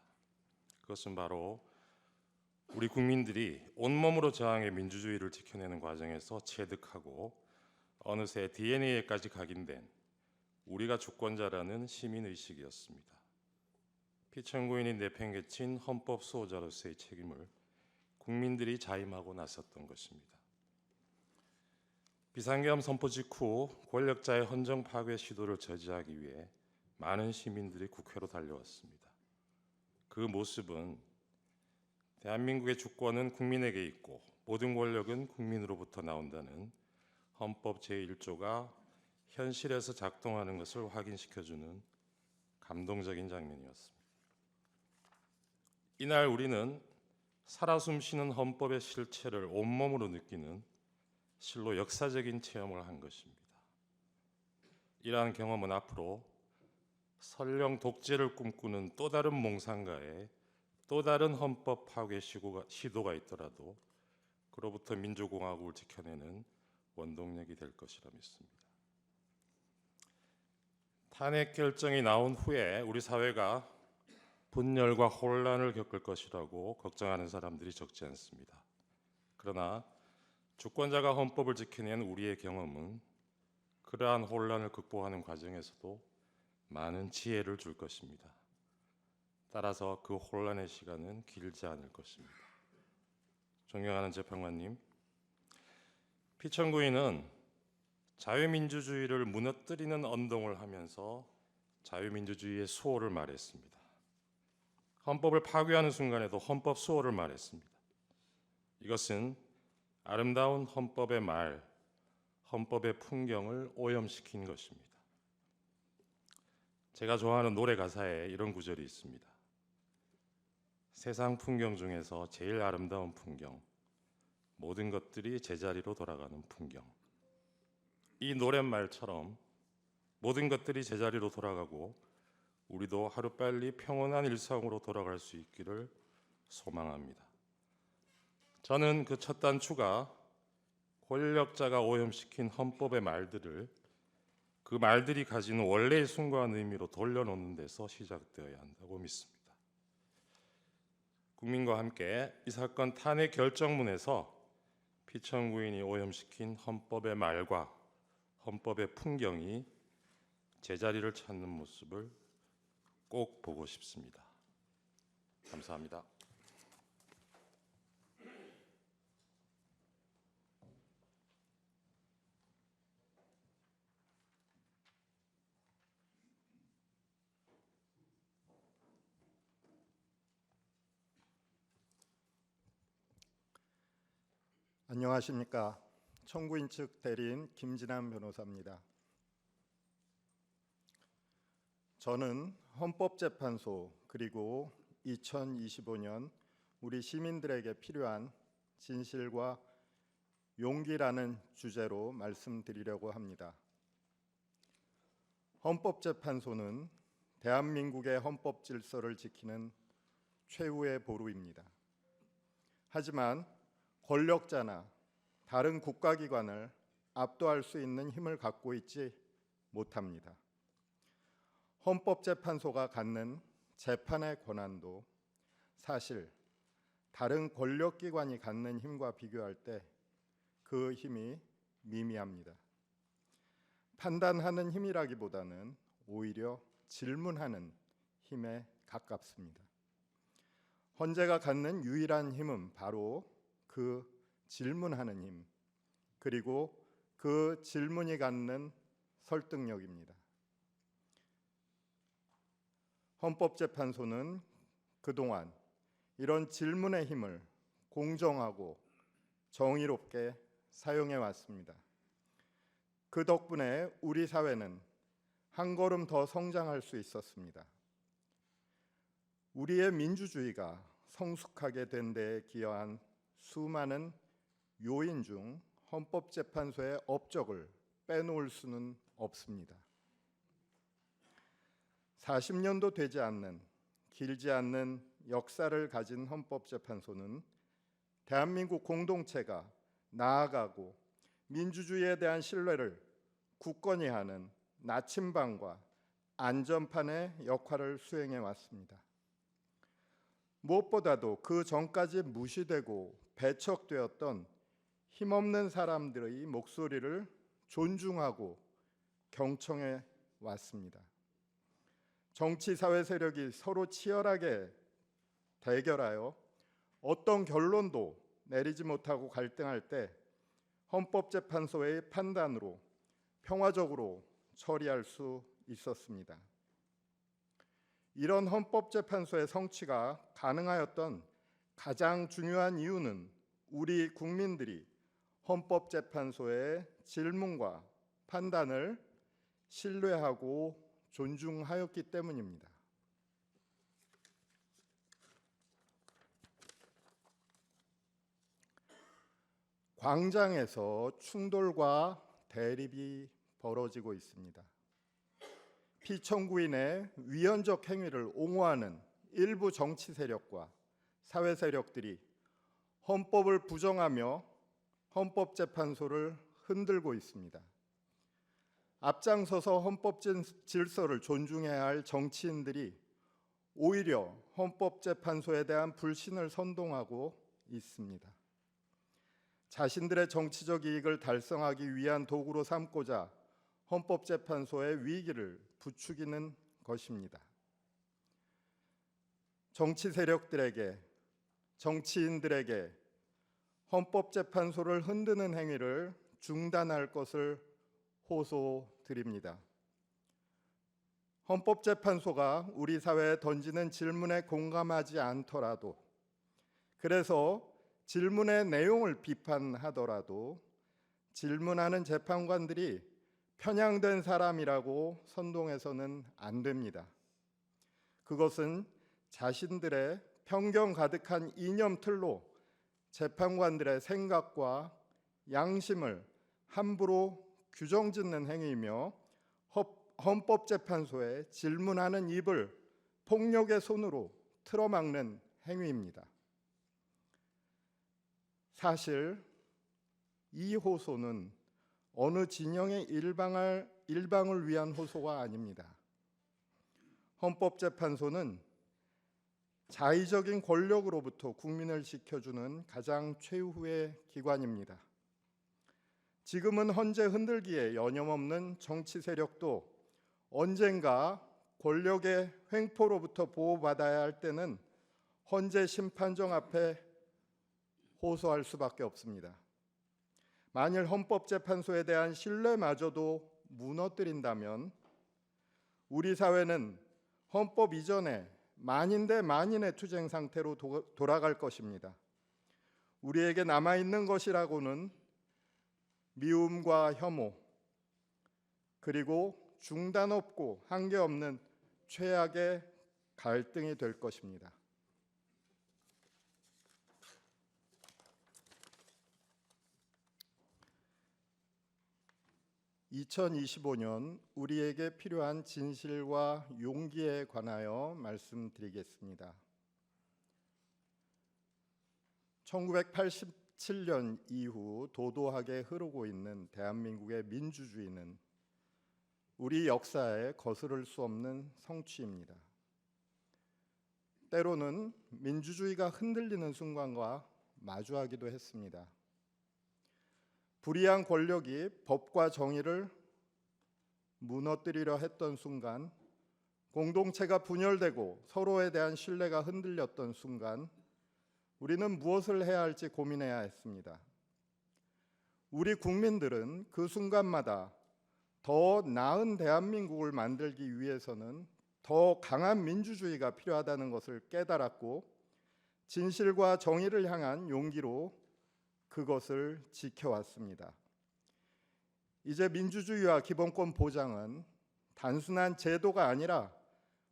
그것은 바로 우리 국민들이 온몸으로 저항의 민주주의를 지켜내는 과정에서 체득하고 어느새 DNA에까지 각인된 우리가 주권자라는 시민의식이었습니다. 피청구인이 내팽개친 헌법 수호자로서의 책임을 국민들이 자임하고 나섰던 것입니다. 비상계엄 선포 직후 권력자의 헌정 파괴 시도를 저지하기 위해 많은 시민들이 국회로 달려왔습니다. 그 모습은 대한민국의 주권은 국민에게 있고 모든 권력은 국민으로부터 나온다는 헌법 제1조가 현실에서 작동하는 것을 확인시켜주는 감동적인 장면이었습니다. 이날 우리는 살아 숨쉬는 헌법의 실체를 온몸으로 느끼는 실로 역사적인 체험을 한 것입니다. 이러한 경험은 앞으로 설령 독재를 꿈꾸는 또 다른 몽상가의 또 다른 헌법 파괴 시도가 있더라도 그로부터 민주공화국을 지켜내는 원동력이 될 것이라 믿습니다. 탄핵 결정이 나온 후에 우리 사회가 분열과 혼란을 겪을 것이라고 걱정하는 사람들이 적지 않습니다. 그러나 주권자가 헌법을 지켜낸 우리의 경험은 그러한 혼란을 극복하는 과정에서도 많은 지혜를 줄 것입니다. 따라서 그 혼란의 시간은 길지 않을 것입니다. 존경하는 재판관님, 피청구인은 자유민주주의를 무너뜨리는 언동을 하면서 자유민주주의의 수호를 말했습니다. 헌법을 파괴하는 순간에도 헌법 수호를 말했습니다. 이것은 아름다운 헌법의 말, 헌법의 풍경을 오염시킨 것입니다. 제가 좋아하는 노래 가사에 이런 구절이 있습니다. 세상 풍경 중에서 제일 아름다운 풍경, 모든 것들이 제자리로 돌아가는 풍경. 이 노랫말처럼 모든 것들이 제자리로 돌아가고 우리도 하루빨리 평온한 일상으로 돌아갈 수 있기를 소망합니다. 저는 그 첫 단추가 권력자가 오염시킨 헌법의 말들을 그 말들이 가지는 원래의 숭고한 의미로 돌려놓는 데서 시작되어야 한다고 믿습니다. 국민과 함께 이 사건 탄핵 결정문에서 피청구인이 오염시킨 헌법의 말과 헌법의 풍경이 제자리를 찾는 모습을 꼭 보고 싶습니다. 감사합니다. 안녕하십니까. 청구인 측 대리인 김진환 변호사입니다. 저는 헌법재판소 그리고 2025년 우리 시민들에게 필요한 진실과 용기라는 주제로 말씀드리려고 합니다. 헌법재판소는 대한민국의 헌법 질서를 지키는 최후의 보루입니다. 하지만 권력자나 다른 국가기관을 압도할 수 있는 힘을 갖고 있지 못합니다. 헌법재판소가 갖는 재판의 권한도 사실 다른 권력기관이 갖는 힘과 비교할 때 그 힘이 미미합니다. 판단하는 힘이라기보다는 오히려 질문하는 힘에 가깝습니다. 헌재가 갖는 유일한 힘은 바로 그 질문하는 힘, 그리고 그 질문이 갖는 설득력입니다. 헌법재판소는 그동안 이런 질문의 힘을 공정하고 정의롭게 사용해 왔습니다. 그 덕분에 우리 사회는 한 걸음 더 성장할 수 있었습니다. 우리의 민주주의가 성숙하게 된 데에 기여한 수많은 요인 중 헌법재판소의 업적을 빼놓을 수는 없습니다. 40년도 되지 않는 길지 않는 역사를 가진 헌법재판소는 대한민국 공동체가 나아가고 민주주의에 대한 신뢰를 굳건히 하는 나침반과 안전판의 역할을 수행해 왔습니다. 무엇보다도 그 전까지 무시되고 배척되었던 힘없는 사람들의 목소리를 존중하고 경청해 왔습니다. 정치 사회 세력이 서로 치열하게 대결하여 어떤 결론도 내리지 못하고 갈등할 때 헌법재판소의 판단으로 평화적으로 처리할 수 있었습니다. 이런 헌법재판소의 성취가 가능하였던 가장 중요한 이유는 우리 국민들이 헌법재판소의 질문과 판단을 신뢰하고 존중하였기 때문입니다. 광장에서 충돌과 대립이 벌어지고 있습니다. 피청구인의 위헌적 행위를 옹호하는 일부 정치 세력과 사회 세력들이 헌법을 부정하며 헌법재판소를 흔들고 있습니다. 앞장서서 헌법 질서를 존중해야 할 정치인들이 오히려 헌법재판소에 대한 불신을 선동하고 있습니다. 자신들의 정치적 이익을 달성하기 위한 도구로 삼고자 헌법재판소의 위기를 부추기는 것입니다. 정치 세력들에게, 정치인들에게 헌법재판소를 흔드는 행위를 중단할 것을 호소드립니다. 헌법재판소가 우리 사회에 던지는 질문에 공감하지 않더라도, 그래서 질문의 내용을 비판하더라도 질문하는 재판관들이 편향된 사람이라고 선동해서는 안 됩니다. 그것은 자신들의 편견 가득한 이념틀로 재판관들의 생각과 양심을 함부로 규정짓는 행위이며 헌법재판소에 질문하는 입을 폭력의 손으로 틀어막는 행위입니다. 사실 이 호소는 어느 진영의 일방을 위한 호소가 아닙니다. 헌법재판소는 자의적인 권력으로부터 국민을 지켜주는 가장 최후의 기관입니다. 지금은 헌재 흔들기에 여념없는 정치 세력도 언젠가 권력의 횡포로부터 보호받아야 할 때는 헌재 심판정 앞에 호소할 수밖에 없습니다. 만일 헌법재판소에 대한 신뢰마저도 무너뜨린다면 우리 사회는 헌법 이전에 만인 대 만인의 투쟁 상태로 돌아갈 것입니다. 우리에게 남아있는 것이라고는 미움과 혐오, 그리고 중단 없고 한계 없는 최악의 갈등이 될 것입니다. (2025년) 우리에게 필요한 진실과 용기에 관하여 말씀드리겠습니다. 1987년 이후 도도하게 흐르고 있는 대한민국의 민주주의는 우리 역사에 거스를 수 없는 성취입니다. 때로는 민주주의가 흔들리는 순간과 마주하기도 했습니다. 불의한 권력이 법과 정의를 무너뜨리려 했던 순간, 공동체가 분열되고 서로에 대한 신뢰가 흔들렸던 순간, 우리는 무엇을 해야 할지 고민해야 했습니다. 우리 국민들은 그 순간마다 더 나은 대한민국을 만들기 위해서는 더 강한 민주주의가 필요하다는 것을 깨달았고, 진실과 정의를 향한 용기로 그것을 지켜왔습니다. 이제 민주주의와 기본권 보장은 단순한 제도가 아니라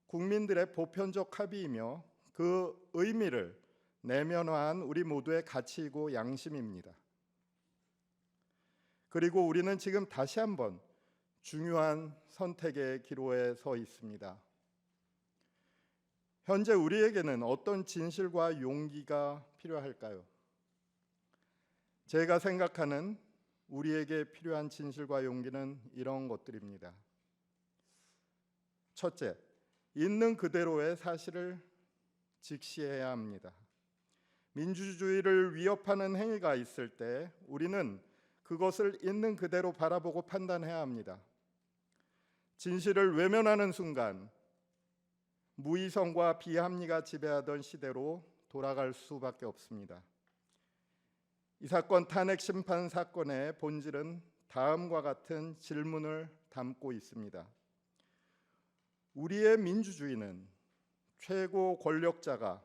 국민들의 보편적 합의이며 그 의미를 내면화한 우리 모두의 가치이고 양심입니다. 그리고 우리는 지금 다시 한번 중요한 선택의 기로에 서 있습니다. 현재 우리에게는 어떤 진실과 용기가 필요할까요? 제가 생각하는 우리에게 필요한 진실과 용기는 이런 것들입니다. 첫째, 있는 그대로의 사실을 직시해야 합니다. 민주주의를 위협하는 행위가 있을 때 우리는 그것을 있는 그대로 바라보고 판단해야 합니다. 진실을 외면하는 순간 무이성과 비합리가 지배하던 시대로 돌아갈 수밖에 없습니다. 이 사건 탄핵 심판 사건의 본질은 다음과 같은 질문을 담고 있습니다. 우리의 민주주의는 최고 권력자가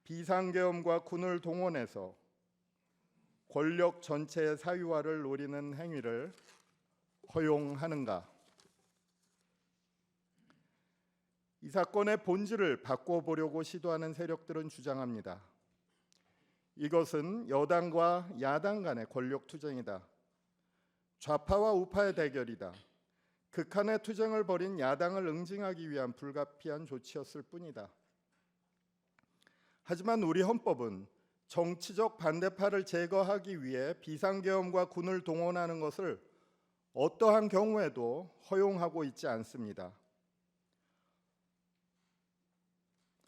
비상계엄과 군을 동원해서 권력 전체의 사유화를 노리는 행위를 허용하는가? 이 사건의 본질을 바꿔보려고 시도하는 세력들은 주장합니다. 이것은 여당과 야당 간의 권력 투쟁이다. 좌파와 우파의 대결이다. 극한의 투쟁을 벌인 야당을 응징하기 위한 불가피한 조치였을 뿐이다. 하지만 우리 헌법은 정치적 반대파를 제거하기 위해 비상계엄과 군을 동원하는 것을 어떠한 경우에도 허용하고 있지 않습니다.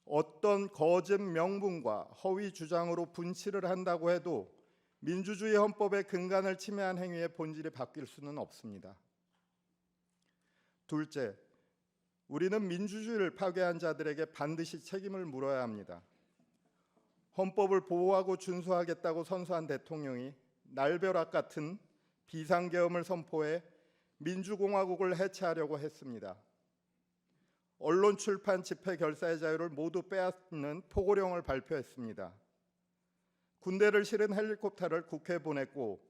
어떤 거짓 명분과 허위 주장으로 분치를 한다고 해도 민주주의 헌법의 근간을 침해한 행위의 본질이 바뀔 수는 없습니다. 둘째, 우리는 민주주의를 파괴한 자들에게 반드시 책임을 물어야 합니다. 헌법을 보호하고 준수하겠다고 선서한 대통령이 날벼락 같은 비상계엄을 선포해 민주공화국을 해체하려고 했습니다. 언론, 출판, 집회, 결사의 자유를 모두 빼앗는 포고령을 발표했습니다. 군대를 실은 헬리콥터를 국회에 보냈고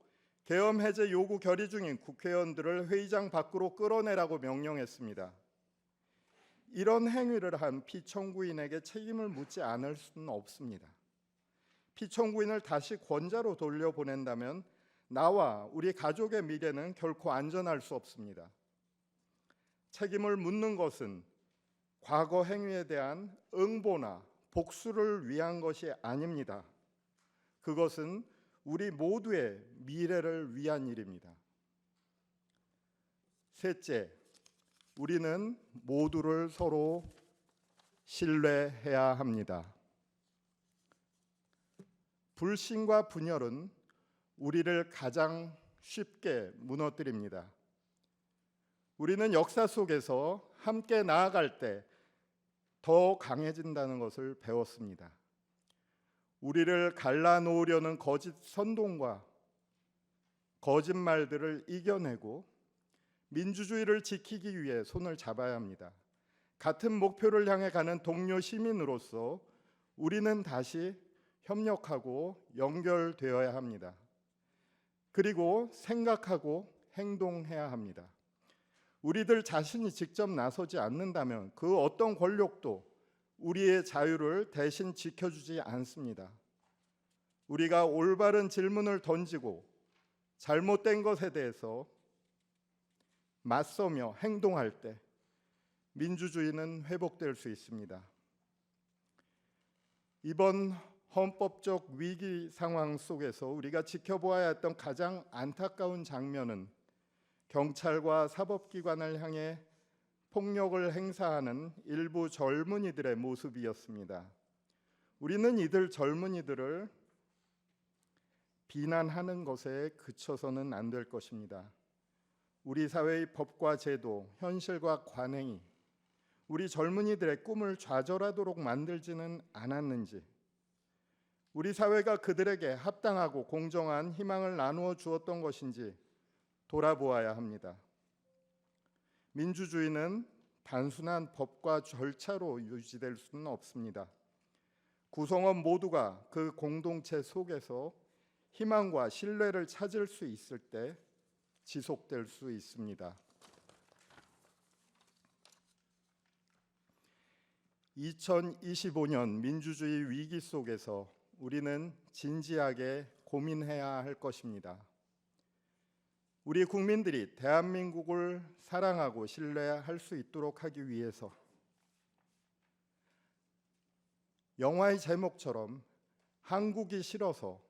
계엄 해제 요구 결의 중인 국회의원들을 회의장 밖으로 끌어내라고 명령했습니다. 이런 행위를 한 피청구인에게 책임을 묻지 않을 수는 없습니다. 피청구인을 다시 권자로 돌려보낸다면 나와 우리 가족의 미래는 결코 안전할 수 없습니다. 책임을 묻는 것은 과거 행위에 대한 응보나 복수를 위한 것이 아닙니다. 그것은 우리 모두의 미래를 위한 일입니다. 셋째, 우리는 모두를 서로 신뢰해야 합니다. 불신과 분열은 우리를 가장 쉽게 무너뜨립니다. 우리는 역사 속에서 함께 나아갈 때 더 강해진다는 것을 배웠습니다. 우리를 갈라놓으려는 거짓 선동과 거짓말들을 이겨내고 민주주의를 지키기 위해 손을 잡아야 합니다. 같은 목표를 향해 가는 동료 시민으로서 우리는 다시 협력하고 연결되어야 합니다. 그리고 생각하고 행동해야 합니다. 우리들 자신이 직접 나서지 않는다면 그 어떤 권력도 우리의 자유를 대신 지켜주지 않습니다. 우리가 올바른 질문을 던지고 잘못된 것에 대해서 맞서며 행동할 때 민주주의는 회복될 수 있습니다. 이번 헌법적 위기 상황 속에서 우리가 지켜보아야 했던 가장 안타까운 장면은 경찰과 사법기관을 향해 폭력을 행사하는 일부 젊은이들의 모습이었습니다. 우리는 이들 젊은이들을 비난하는 것에 그쳐서는 안 될 것입니다. 우리 사회의 법과 제도, 현실과 관행이 우리 젊은이들의 꿈을 좌절하도록 만들지는 않았는지, 우리 사회가 그들에게 합당하고 공정한 희망을 나누어 주었던 것인지 돌아보아야 합니다. 민주주의는 단순한 법과 절차로 유지될 수는 없습니다. 구성원 모두가 그 공동체 속에서 희망과 신뢰를 찾을 수 있을 때 지속될 수 있습니다. 2025년 민주주의 위기 속에서 우리는 진지하게 고민해야 할 것입니다. 우리 국민들이 대한민국을 사랑하고 신뢰할 수 있도록 하기 위해서 영화의 제목처럼 한국이 싫어서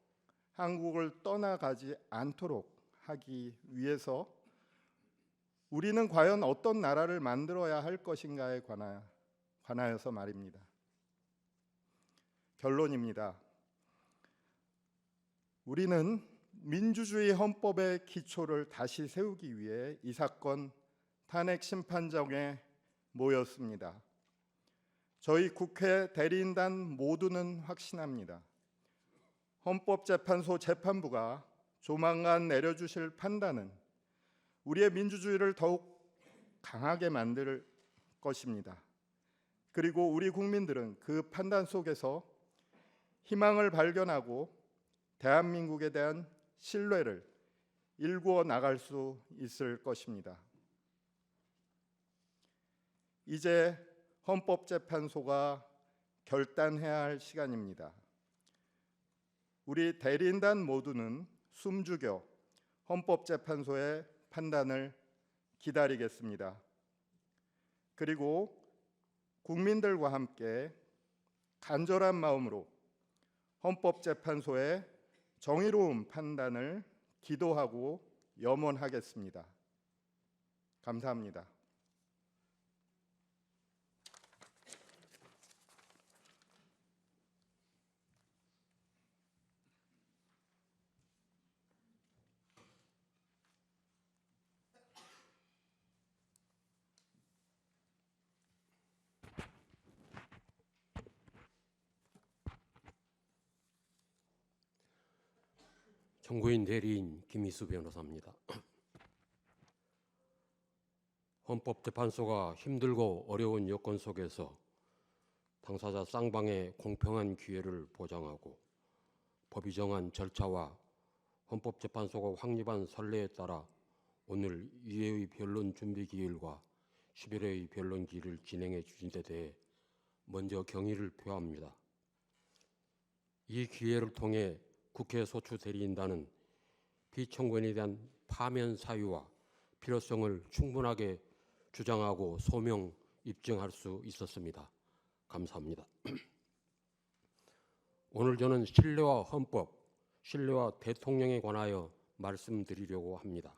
한국을 떠나가지 않도록 하기 위해서 우리는 과연 어떤 나라를 만들어야 할 것인가에 관하여서 말입니다. 결론입니다. 우리는 민주주의 헌법의 기초를 다시 세우기 위해 이 사건 탄핵 심판정에 모였습니다. 저희 국회 대리인단 모두는 확신합니다. 헌법재판소 재판부가 조만간 내려주실 판단은 우리의 민주주의를 더욱 강하게 만들 것입니다. 그리고 우리 국민들은 그 판단 속에서 희망을 발견하고 대한민국에 대한 신뢰를 일구어 나갈 수 있을 것입니다. 이제 헌법재판소가 결단해야 할 시간입니다. 우리 대리인단 모두는 숨죽여 헌법재판소의 판단을 기다리겠습니다. 그리고 국민들과 함께 간절한 마음으로 헌법재판소의 정의로운 판단을 기도하고 염원하겠습니다. 감사합니다. 정구인 대리인 김희수 변호사입니다. 헌법재판소가 힘들고 어려운 여건 속에서 당사자 쌍방의 공평한 기회를 보장하고 법이 정한 절차와 헌법재판소가 확립한 선례에 따라 오늘 2회의 변론 준비 기일과 11회의 변론 기일을 진행해 주신 데 대해 먼저 경의를 표합니다. 이 기회를 통해 국회 소추 대리인단은 피청구인에 대한 파면 사유와 필요성을 충분하게 주장하고 소명 입증할 수 있었습니다. 감사합니다. 오늘 저는 신뢰와 헌법, 신뢰와 대통령에 관하여 말씀드리려고 합니다.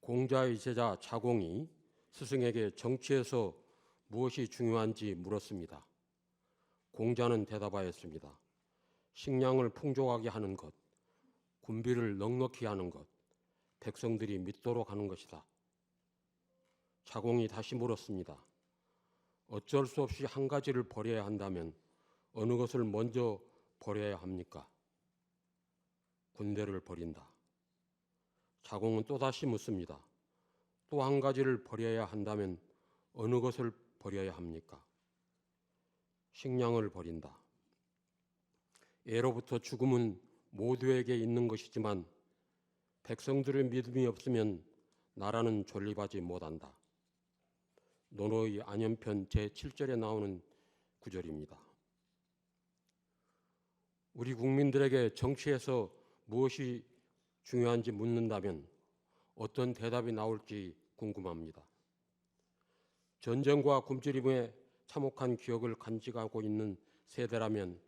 공자의 제자 자공이 스승에게 정치에서 무엇이 중요한지 물었습니다. 공자는 대답하였습니다. 식량을 풍족하게 하는 것, 군비를 넉넉히 하는 것, 백성들이 믿도록 하는 것이다. 자공이 다시 물었습니다. 어쩔 수 없이 한 가지를 버려야 한다면 어느 것을 먼저 버려야 합니까? 군대를 버린다. 자공은 또다시 묻습니다. 또 한 가지를 버려야 한다면 어느 것을 버려야 합니까? 식량을 버린다. 예로부터 죽음은 모두에게 있는 것이지만 백성들의 믿음이 없으면 나라는 존립하지 못한다. 논어의 안연편 제7절에 나오는 구절입니다. 우리 국민들에게 정치에서 무엇이 중요한지 묻는다면 어떤 대답이 나올지 궁금합니다. 전쟁과 굶주림에 참혹한 기억을 간직하고 있는 세대라면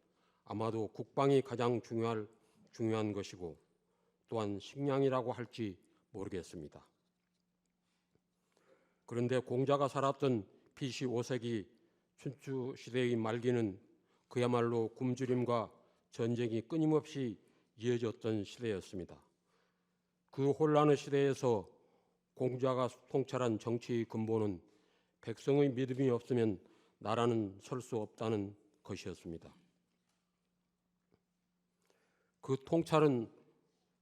아마도 국방이 가장 중요한 것이고 또한 식량이라고 할지 모르겠습니다. 그런데 공자가 살았던 BC 5세기 춘추 시대의 말기는 그야말로 굶주림과 전쟁이 끊임없이 이어졌던 시대였습니다. 그 혼란의 시대에서 공자가 통찰한 정치의 근본은 백성의 믿음이 없으면 나라는 설 수 없다는 것이었습니다. 그 통찰은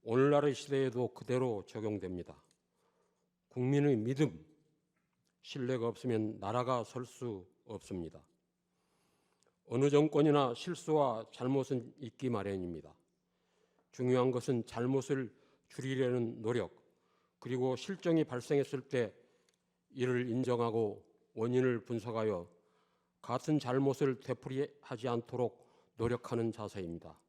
오늘날의 시대에도 그대로 적용됩니다. 국민의 믿음, 신뢰가 없으면 나라가 설 수 없습니다. 어느 정권이나 실수와 잘못은 있기 마련입니다. 중요한 것은 잘못을 줄이려는 노력, 그리고 실정이 발생했을 때 이를 인정하고 원인을 분석하여 같은 잘못을 되풀이하지 않도록 노력하는 자세입니다.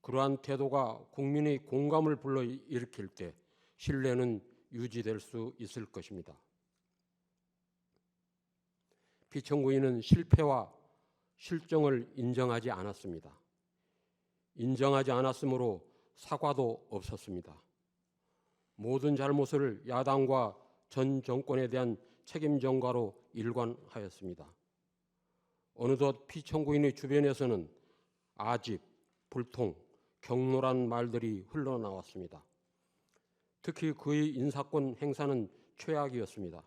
그러한 태도가 국민의 공감을 불러일으킬 때 신뢰는 유지될 수 있을 것입니다. 피청구인은 실패와 실정을 인정하지 않았습니다. 인정하지 않았으므로 사과도 없었습니다. 모든 잘못을 야당과 전 정권에 대한 책임 전가로 일관하였습니다. 어느덧 피청구인의 주변에서는 아집, 불통, 경로란 말들이 흘러나왔습니다. 특히 그의 인사권 행사는 최악이었습니다.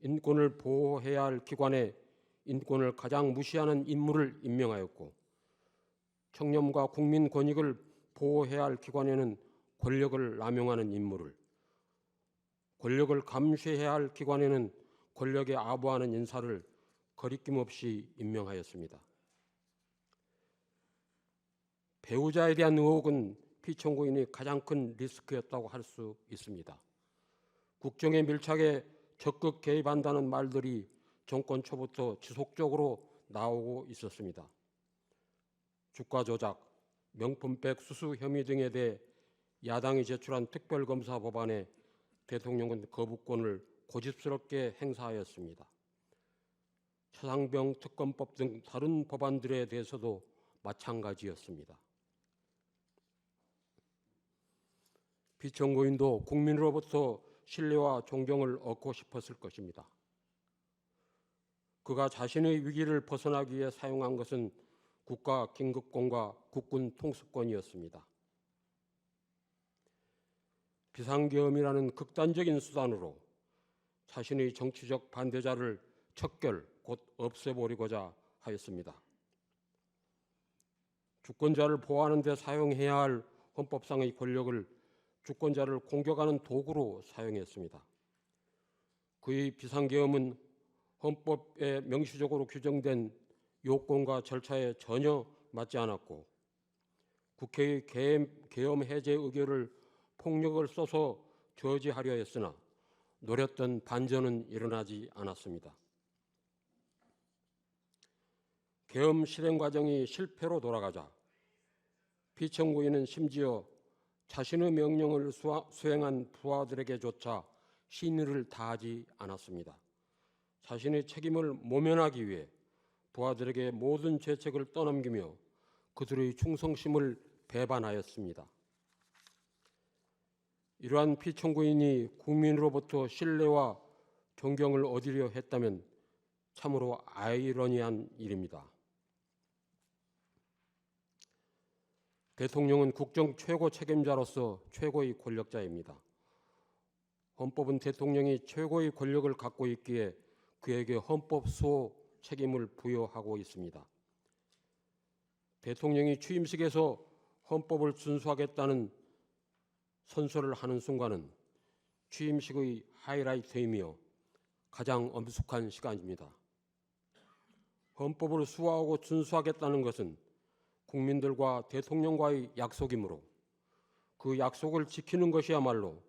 인권을 보호해야 할 기관에 인권을 가장 무시하는 인물을 임명하였고, 청렴과 국민 권익을 보호해야 할 기관에는 권력을 남용하는 인물을, 권력을 감시해야 할 기관에는 권력에 아부하는 인사를 거리낌 없이 임명하였습니다. 배우자에 대한 의혹은 피청구인이 가장 큰 리스크였다고 할 수 있습니다. 국정에 밀착해 적극 개입한다는 말들이 정권 초부터 지속적으로 나오고 있었습니다. 주가 조작, 명품백 수수 혐의 등에 대해 야당이 제출한 특별검사 법안에 대통령은 거부권을 고집스럽게 행사하였습니다. 차상병 특검법 등 다른 법안들에 대해서도 마찬가지였습니다. 피청구인도 국민으로부터 신뢰와 존경을 얻고 싶었을 것입니다. 그가 자신의 위기를 벗어나기 위해 사용한 것은 국가 긴급권과 국군 통수권이었습니다. 비상계엄이라는 극단적인 수단으로 자신의 정치적 반대자를 척결, 곧 없애버리고자 하였습니다. 주권자를 보호하는 데 사용해야 할 헌법상의 권력을 주권자를 공격하는 도구로 사용했습니다. 그의 비상계엄은 헌법에 명시적으로 규정된 요건과 절차에 전혀 맞지 않았고, 국회의 계엄 해제 의결을 폭력을 써서 저지하려 했으나 노렸던 반전은 일어나지 않았습니다. 계엄 실행 과정이 실패로 돌아가자 피청구인은 심지어 자신의 명령을 수행한 부하들에게조차 신의를 다하지 않았습니다. 자신의 책임을 모면하기 위해 부하들에게 모든 죄책을 떠넘기며 그들의 충성심을 배반하였습니다. 이러한 피청구인이 국민으로부터 신뢰와 존경을 얻으려 했다면 참으로 아이러니한 일입니다. 대통령은 국정 최고 책임자로서 최고의 권력자입니다. 헌법은 대통령이 최고의 권력을 갖고 있기에 그에게 헌법 수호 책임을 부여하고 있습니다. 대통령이 취임식에서 헌법을 준수하겠다는 선서를 하는 순간은 취임식의 하이라이트이며 가장 엄숙한 시간입니다. 헌법을 수호하고 준수하겠다는 것은 국민들과 대통령과의 약속이므로 그 약속을 지키는 것이야말로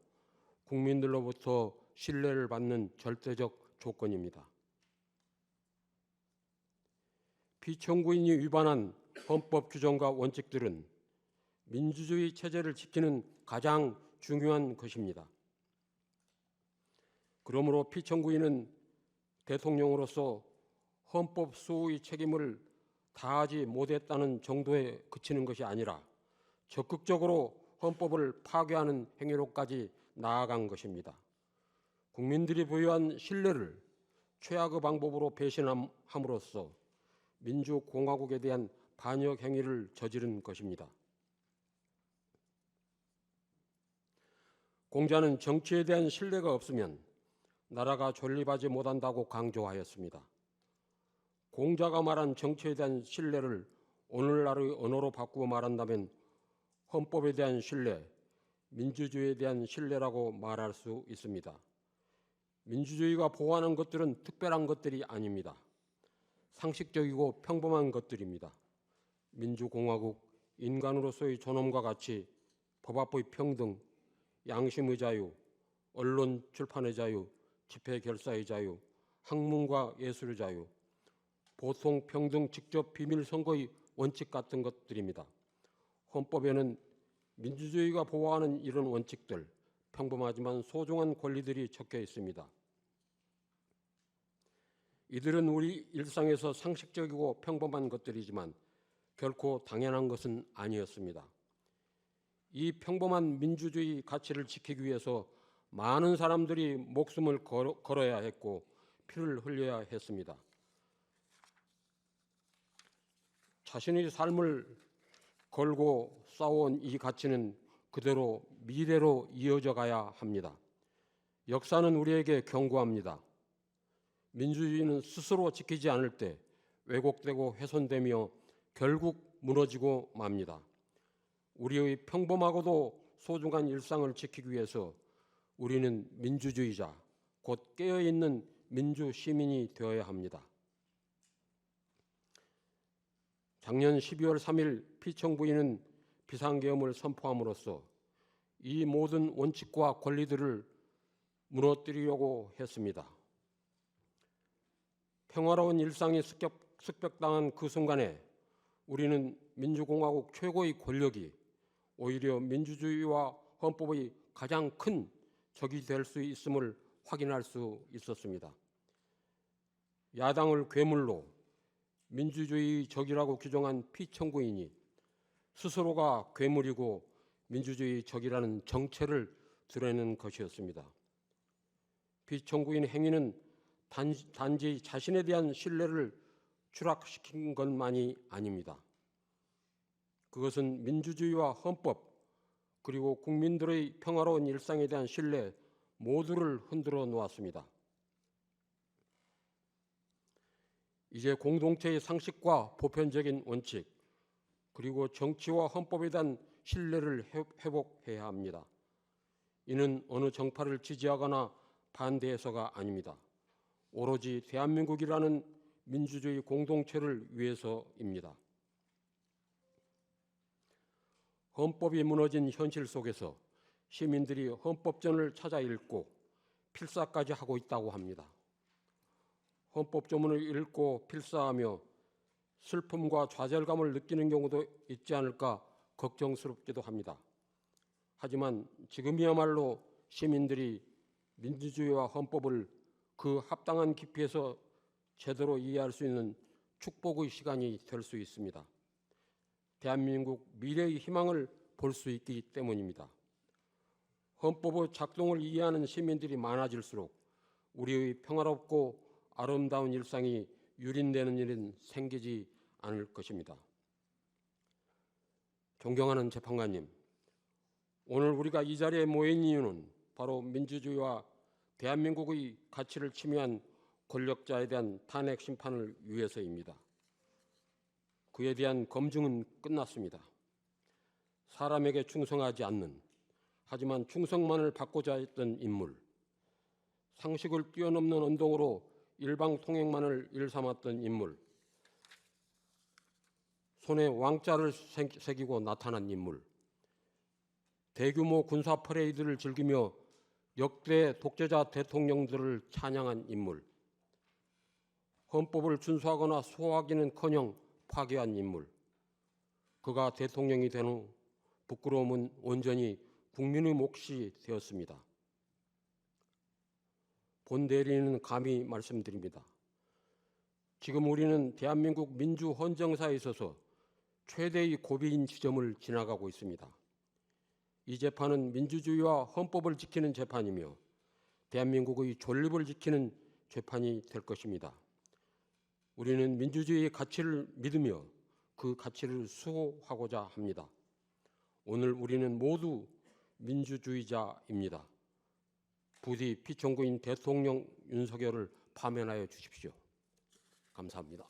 국민들로부터 신뢰를 받는 절대적 조건입니다. 피청구인이 위반한 헌법 규정과 원칙들은 민주주의 체제를 지키는 가장 중요한 것입니다. 그러므로 피청구인은 대통령으로서 헌법 수호의 책임을 다하지 못했다는 정도에 그치는 것이 아니라 적극적으로 헌법을 파괴하는 행위로까지 나아간 것입니다. 국민들이 부여한 신뢰를 최악의 방법으로 배신함으로써 민주공화국에 대한 반역 행위를 저지른 것입니다. 공자는 정치에 대한 신뢰가 없으면 나라가 존립하지 못한다고 강조하였습니다. 공자가 말한 정치에 대한 신뢰를 오늘날의 언어로 바꾸어 말한다면 헌법에 대한 신뢰, 민주주의에 대한 신뢰라고 말할 수 있습니다. 민주주의가 보호하는 것들은 특별한 것들이 아닙니다. 상식적이고 평범한 것들입니다. 민주공화국, 인간으로서의 존엄과 가치, 법 앞의 평등, 양심의 자유, 언론 출판의 자유, 집회 결사의 자유, 학문과 예술의 자유, 보통 평등 직접 비밀 선거의 원칙 같은 것들입니다. 헌법에는 민주주의가 보호하는 이런 원칙들, 평범하지만 소중한 권리들이 적혀 있습니다. 이들은 우리 일상에서 상식적이고 평범한 것들이지만 결코 당연한 것은 아니었습니다. 이 평범한 민주주의 가치를 지키기 위해서 많은 사람들이 목숨을 걸어야 했고 피를 흘려야 했습니다. 자신의 삶을 걸고 싸워온 이 가치는 그대로 미래로 이어져 가야 합니다. 역사는 우리에게 경고합니다. 민주주의는 스스로 지키지 않을 때 왜곡되고 훼손되며 결국 무너지고 맙니다. 우리의 평범하고도 소중한 일상을 지키기 위해서 우리는 민주주의자, 곧 깨어있는 민주 시민이 되어야 합니다. 작년 12월 3일 피청구인은 비상계엄을 선포함으로써 이 모든 원칙과 권리들을 무너뜨리려고 했습니다. 평화로운 일상이 습격당한 그 순간에 우리는 민주공화국 최고의 권력이 오히려 민주주의와 헌법의 가장 큰 적이 될 수 있음을 확인할 수 있었습니다. 야당을 괴물로 민주주의 적이라고 규정한 피청구인이 스스로가 괴물이고 민주주의 적이라는 정체를 드러내는 것이었습니다. 피청구인 행위는 단지 자신에 대한 신뢰를 추락시킨 것만이 아닙니다. 그것은 민주주의와 헌법 그리고 국민들의 평화로운 일상에 대한 신뢰 모두를 흔들어 놓았습니다. 이제 공동체의 상식과 보편적인 원칙 그리고 정치와 헌법에 대한 신뢰를 회복해야 합니다. 이는 어느 정파를 지지하거나 반대해서가 아닙니다. 오로지 대한민국이라는 민주주의 공동체를 위해서입니다. 헌법이 무너진 현실 속에서 시민들이 헌법전을 찾아 읽고 필사까지 하고 있다고 합니다. 헌법조문을 읽고 필사하며 슬픔과 좌절감을 느끼는 경우도 있지 않을까 걱정스럽기도 합니다. 하지만 지금이야말로 시민들이 민주주의와 헌법을 그 합당한 깊이에서 제대로 이해할 수 있는 축복의 시간이 될 수 있습니다. 대한민국 미래의 희망을 볼 수 있기 때문입니다. 헌법의 작동을 이해하는 시민들이 많아질수록 우리의 평화롭고 아름다운 일상이 유린되는 일은 생기지 않을 것입니다. 존경하는 재판관님, 오늘 우리가 이 자리에 모인 이유는 바로 민주주의와 대한민국의 가치를 침해한 권력자에 대한 탄핵 심판을 위해서입니다. 그에 대한 검증은 끝났습니다. 사람에게 충성하지 않는, 하지만 충성만을 받고자 했던 인물, 상식을 뛰어넘는 언동으로 일방통행만을 일삼았던 인물, 손에 왕자를 새기고 나타난 인물, 대규모 군사 퍼레이드를 즐기며 역대 독재자 대통령들을 찬양한 인물, 헌법을 준수하거나 소화하기는커녕 파괴한 인물, 그가 대통령이 된 후 부끄러움은 온전히 국민의 몫이 되었습니다. 본 대리인은 감히 말씀드립니다. 지금 우리는 대한민국 민주 헌정사에 있어서 최대의 고비인 지점을 지나가고 있습니다. 이 재판은 민주주의와 헌법을 지키는 재판이며 대한민국의 존립을 지키는 재판이 될 것입니다. 우리는 민주주의의 가치를 믿으며 그 가치를 수호하고자 합니다. 오늘 우리는 모두 민주주의자입니다. 부디 피청구인 대통령 윤석열을 파면하여 주십시오. 감사합니다.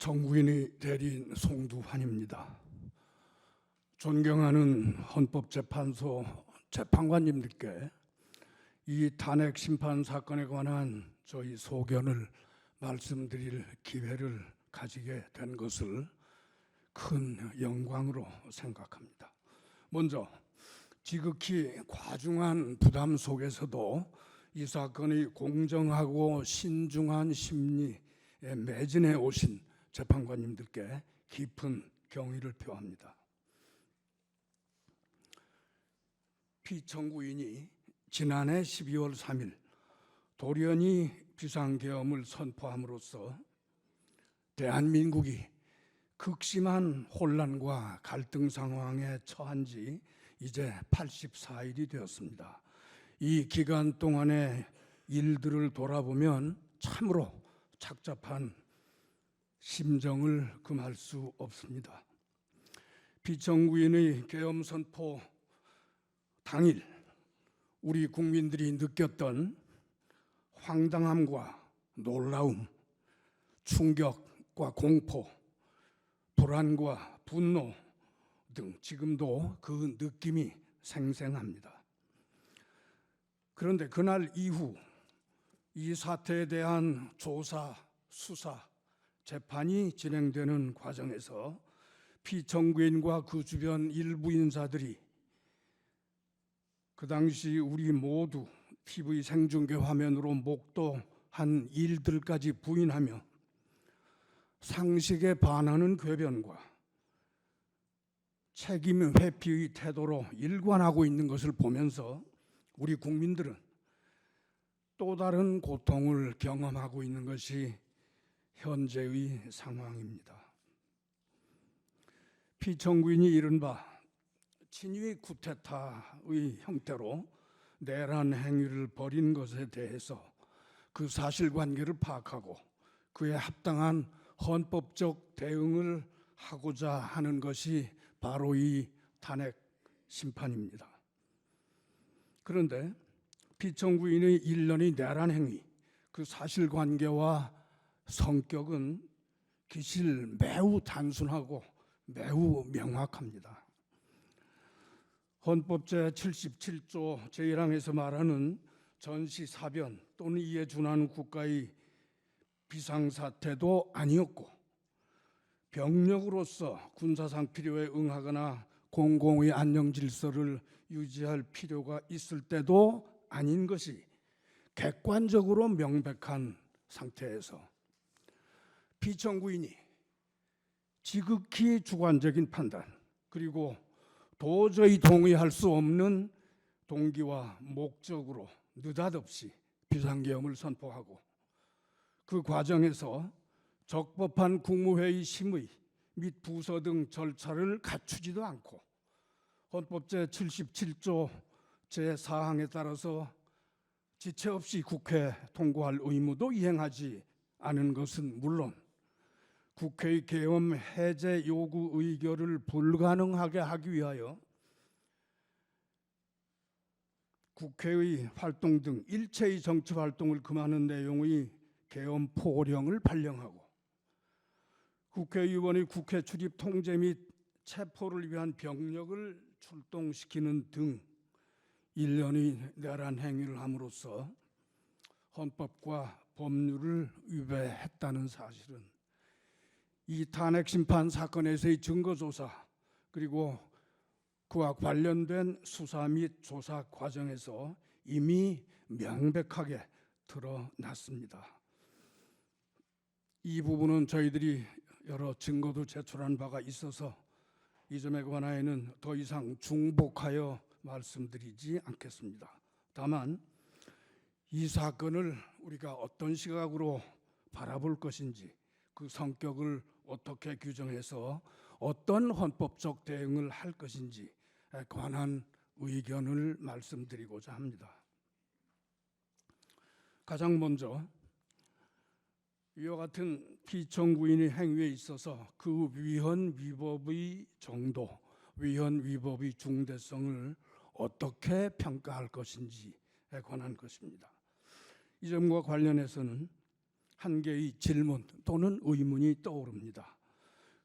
정구인의 대리인 송두환입니다. 존경하는 헌법재판소 재판관님들께 이 탄핵 심판 사건에 관한 저희 소견을 말씀드릴 기회를 가지게 된 것을 큰 영광으로 생각합니다. 먼저 지극히 과중한 부담 속에서도 이 사건의 공정하고 신중한 심리에 매진해 오신 재판관님들께 깊은 경의를 표합니다. 피청구인이 지난해 12월 3일 돌연히 비상계엄을 선포함으로써 대한민국이 극심한 혼란과 갈등 상황에 처한 지 이제 84일이 되었습니다. 이 기간 동안의 일들을 돌아보면 참으로 착잡한 심정을 금할 수 없습니다. 피청구인의 계엄 선포 당일 우리 국민들이 느꼈던 황당함과 놀라움, 충격과 공포, 불안과 분노 등 지금도 그 느낌이 생생합니다. 그런데 그날 이후 이 사태에 대한 조사, 수사, 재판이 진행되는 과정에서 피청구인과 그 주변 일부 인사들이 그 당시 우리 모두 TV 생중계 화면으로 목도한 일들까지 부인하며 상식에 반하는 궤변과 책임 회피의 태도로 일관하고 있는 것을 보면서 우리 국민들은 또 다른 고통을 경험하고 있는 것이 현재의 상황입니다. 피청구인이 이른바 친위 쿠데타의 형태로 내란 행위를 벌인 것에 대해서 그 사실관계를 파악하고 그에 합당한 헌법적 대응을 하고자 하는 것이 바로 이 탄핵 심판입니다. 그런데 피청구인의 일련의 내란 행위, 그 사실관계와 성격은 기실 매우 단순하고 매우 명확합니다. 헌법 제77조 제1항에서 말하는 전시사변 또는 이에 준하는 국가의 비상사태도 아니었고 병력으로서 군사상 필요에 응하거나 공공의 안녕 질서를 유지할 필요가 있을 때도 아닌 것이 객관적으로 명백한 상태에서 피청구인이 지극히 주관적인 판단 그리고 도저히 동의할 수 없는 동기와 목적으로 느닷없이 비상계엄을 선포하고 그 과정에서 적법한 국무회의 심의 및 부서 등 절차를 갖추지도 않고 헌법 제77조 제4항에 따라서 지체 없이 국회 통과할 의무도 이행하지 않은 것은 물론 국회의 계엄 해제 요구 의결을 불가능하게 하기 위하여 국회의 활동 등 일체의 정치 활동을 금하는 내용의 계엄 포령을 발령하고 국회의원의 국회 출입 통제 및 체포를 위한 병력을 출동시키는 등 일련의 내란 행위를 함으로써 헌법과 법률을 위배했다는 사실은 이 탄핵 심판 사건에서의 증거조사 그리고 그와 관련된 수사 및 조사 과정에서 이미 명백하게 드러났습니다. 이 부분은 저희들이 여러 증거도 제출한 바가 있어서 이 점에 관하여는 더 이상 중복하여 말씀드리지 않겠습니다. 다만 이 사건을 우리가 어떤 시각으로 바라볼 것인지 그 성격을 어떻게 규정해서 어떤 헌법적 대응을 할 것인지에 관한 의견을 말씀드리고자 합니다. 가장 먼저 이와 같은 피청구인의 행위에 있어서 그 위헌 위법의 정도, 위헌 위법의 중대성을 어떻게 평가할 것인지에 관한 것입니다. 이 점과 관련해서는 한 개의 질문 또는 의문이 떠오릅니다.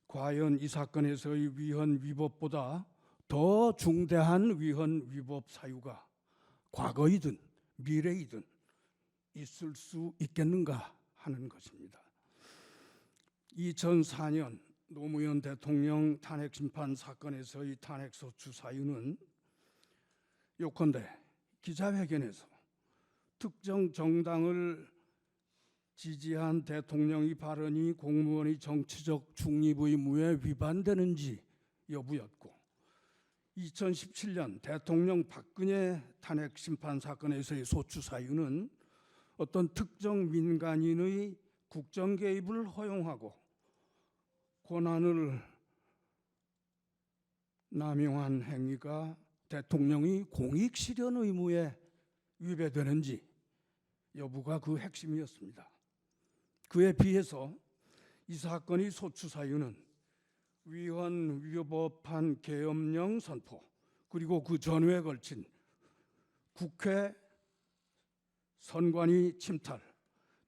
과연 이 사건에서의 위헌 위법보다 더 중대한 위헌 위법 사유가 과거이든 미래이든 있을 수 있겠는가 하는 것입니다. 2004년 노무현 대통령 탄핵 심판 사건에서의 탄핵소추 사유는 요컨대 기자회견에서 특정 정당을 지지한 대통령의 발언이 공무원의 정치적 중립 의무에 위반되는지 여부였고, 2017년 대통령 박근혜 탄핵 심판 사건에서의 소추 사유는 어떤 특정 민간인의 국정 개입을 허용하고 권한을 남용한 행위가 대통령의 공익 실현 의무에 위배되는지 여부가 그 핵심이었습니다. 그에 비해서 이 사건의 소추 사유는 위헌 위법한 계엄령 선포, 그리고 그 전후에 걸친 국회 선관위 침탈,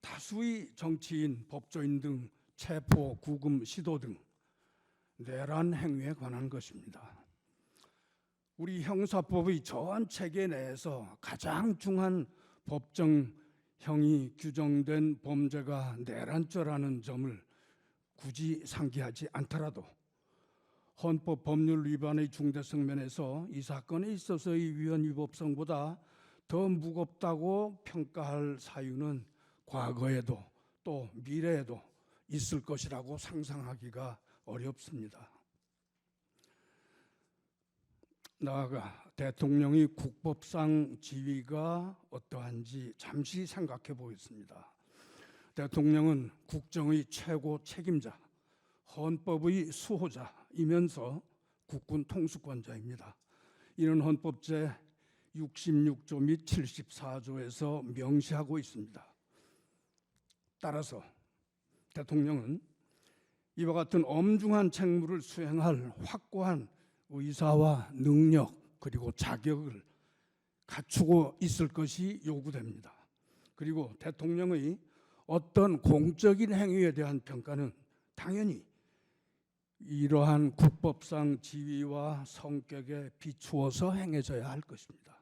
다수의 정치인, 법조인 등 체포, 구금, 시도 등 내란 행위에 관한 것입니다. 우리 형사법의 전 체계 내에서 가장 중한 법정형이 규정된 범죄가 내란죄라는 점을 굳이 상기하지 않더라도 헌법 법률 위반의 중대성 면에서 이 사건에 있어서의 위헌 위법성보다 더 무겁다고 평가할 사유는 과거에도 또 미래에도 있을 것이라고 상상하기가 어렵습니다. 나아가 대통령의 국법상 지위가 어떠한지 잠시 생각해 보겠습니다. 대통령은 국정의 최고 책임자, 헌법의 수호자이면서 국군 통수권자입니다. 이는 헌법 제 66조 및 74조에서 명시하고 있습니다. 따라서 대통령은 이와 같은 엄중한 책무를 수행할 확고한 의사와 능력 그리고 자격을 갖추고 있을 것이 요구됩니다. 그리고 대통령의 어떤 공적인 행위에 대한 평가는 당연히 이러한 국법상 지위와 성격에 비추어서 행해져야 할 것입니다.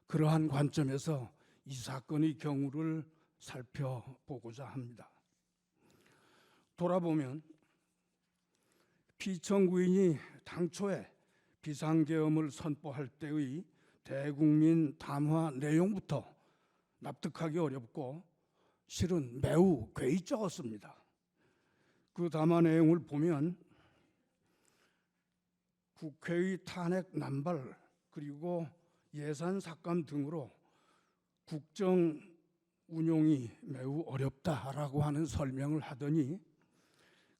그러한 관점에서 이 사건의 경우를 살펴보고자 합니다. 돌아보면 피청구인이 당초에 비상계엄을 선포할 때의 대국민 담화 내용부터 납득하기 어렵고 실은 매우 괴이적었습니다. 그 담화 내용을 보면 국회의 탄핵 남발 그리고 예산 삭감 등으로 국정 운용이 매우 어렵다라고 하는 설명을 하더니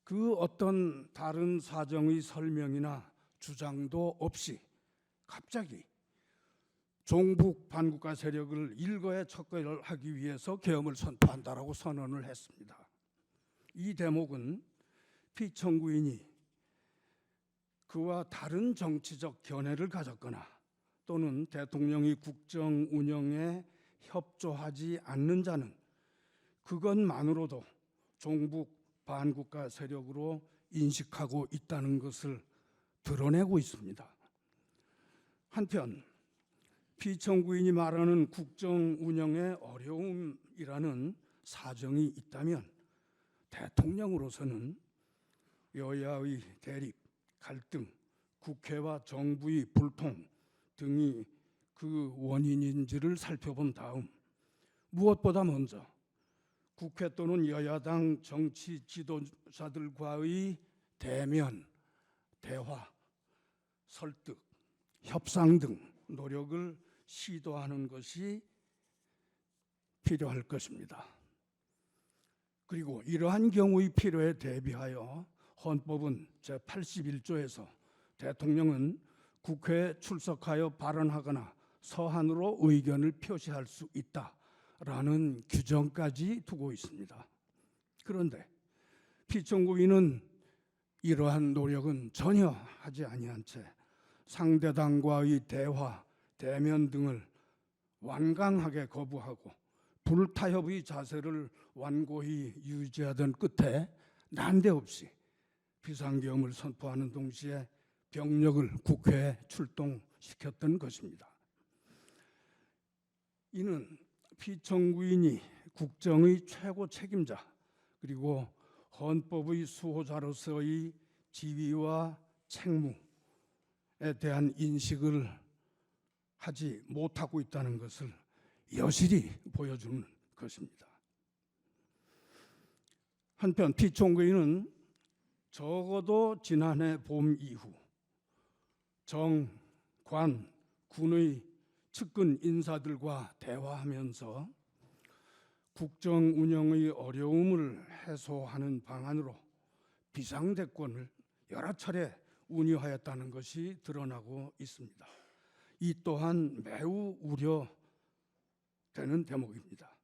그 어떤 다른 사정의 설명이나 주장도 없이 갑자기 종북 반국가 세력을 일거에 척결하기 위해서 계엄을 선포한다라고 선언을 했습니다. 이 대목은 피청구인이 그와 다른 정치적 견해를 가졌거나 또는 대통령이 국정 운영에 협조하지 않는 자는 그것만으로도 종북 반국가 세력으로 인식하고 있다는 것을 드러내고 있습니다. 한편 피청구인이 말하는 국정 운영의 어려움이라는 사정이 있다면 대통령으로서는 여야의 대립, 갈등, 국회와 정부의 불통 등이 그 원인인지를 살펴본 다음 무엇보다 먼저 국회 또는 여야당 정치 지도자들과의 대면, 대화, 설득, 협상 등 노력을 시도하는 것이 필요할 것입니다. 그리고 이러한 경우의 필요에 대비하여 헌법은 제81조에서 대통령은 국회에 출석하여 발언하거나 서한으로 의견을 표시할 수 있다라는 규정까지 두고 있습니다. 그런데 피청구인은 이러한 노력은 전혀 하지 아니한 채 상대당과의 대화, 대면 등을 완강하게 거부하고 불타협의 자세를 완고히 유지하던 끝에 난데없이 비상계엄을 선포하는 동시에 병력을 국회에 출동시켰던 것입니다. 이는 피청구인이 국정의 최고 책임자 그리고 헌법의 수호자로서의 지위와 책무에 대한 인식을 하지 못하고 있다는 것을 여실히 보여주는 것입니다. 한편 피청구인은 적어도 지난해 봄 이후 정, 관, 군의 측근 인사들과 대화하면서 국정 운영의 어려움을 해소하는 방안으로 비상대권을 여러 차례 운유하였다는 것이 드러나고 있습니다. 이 또한 매우 우려되는 대목입니다.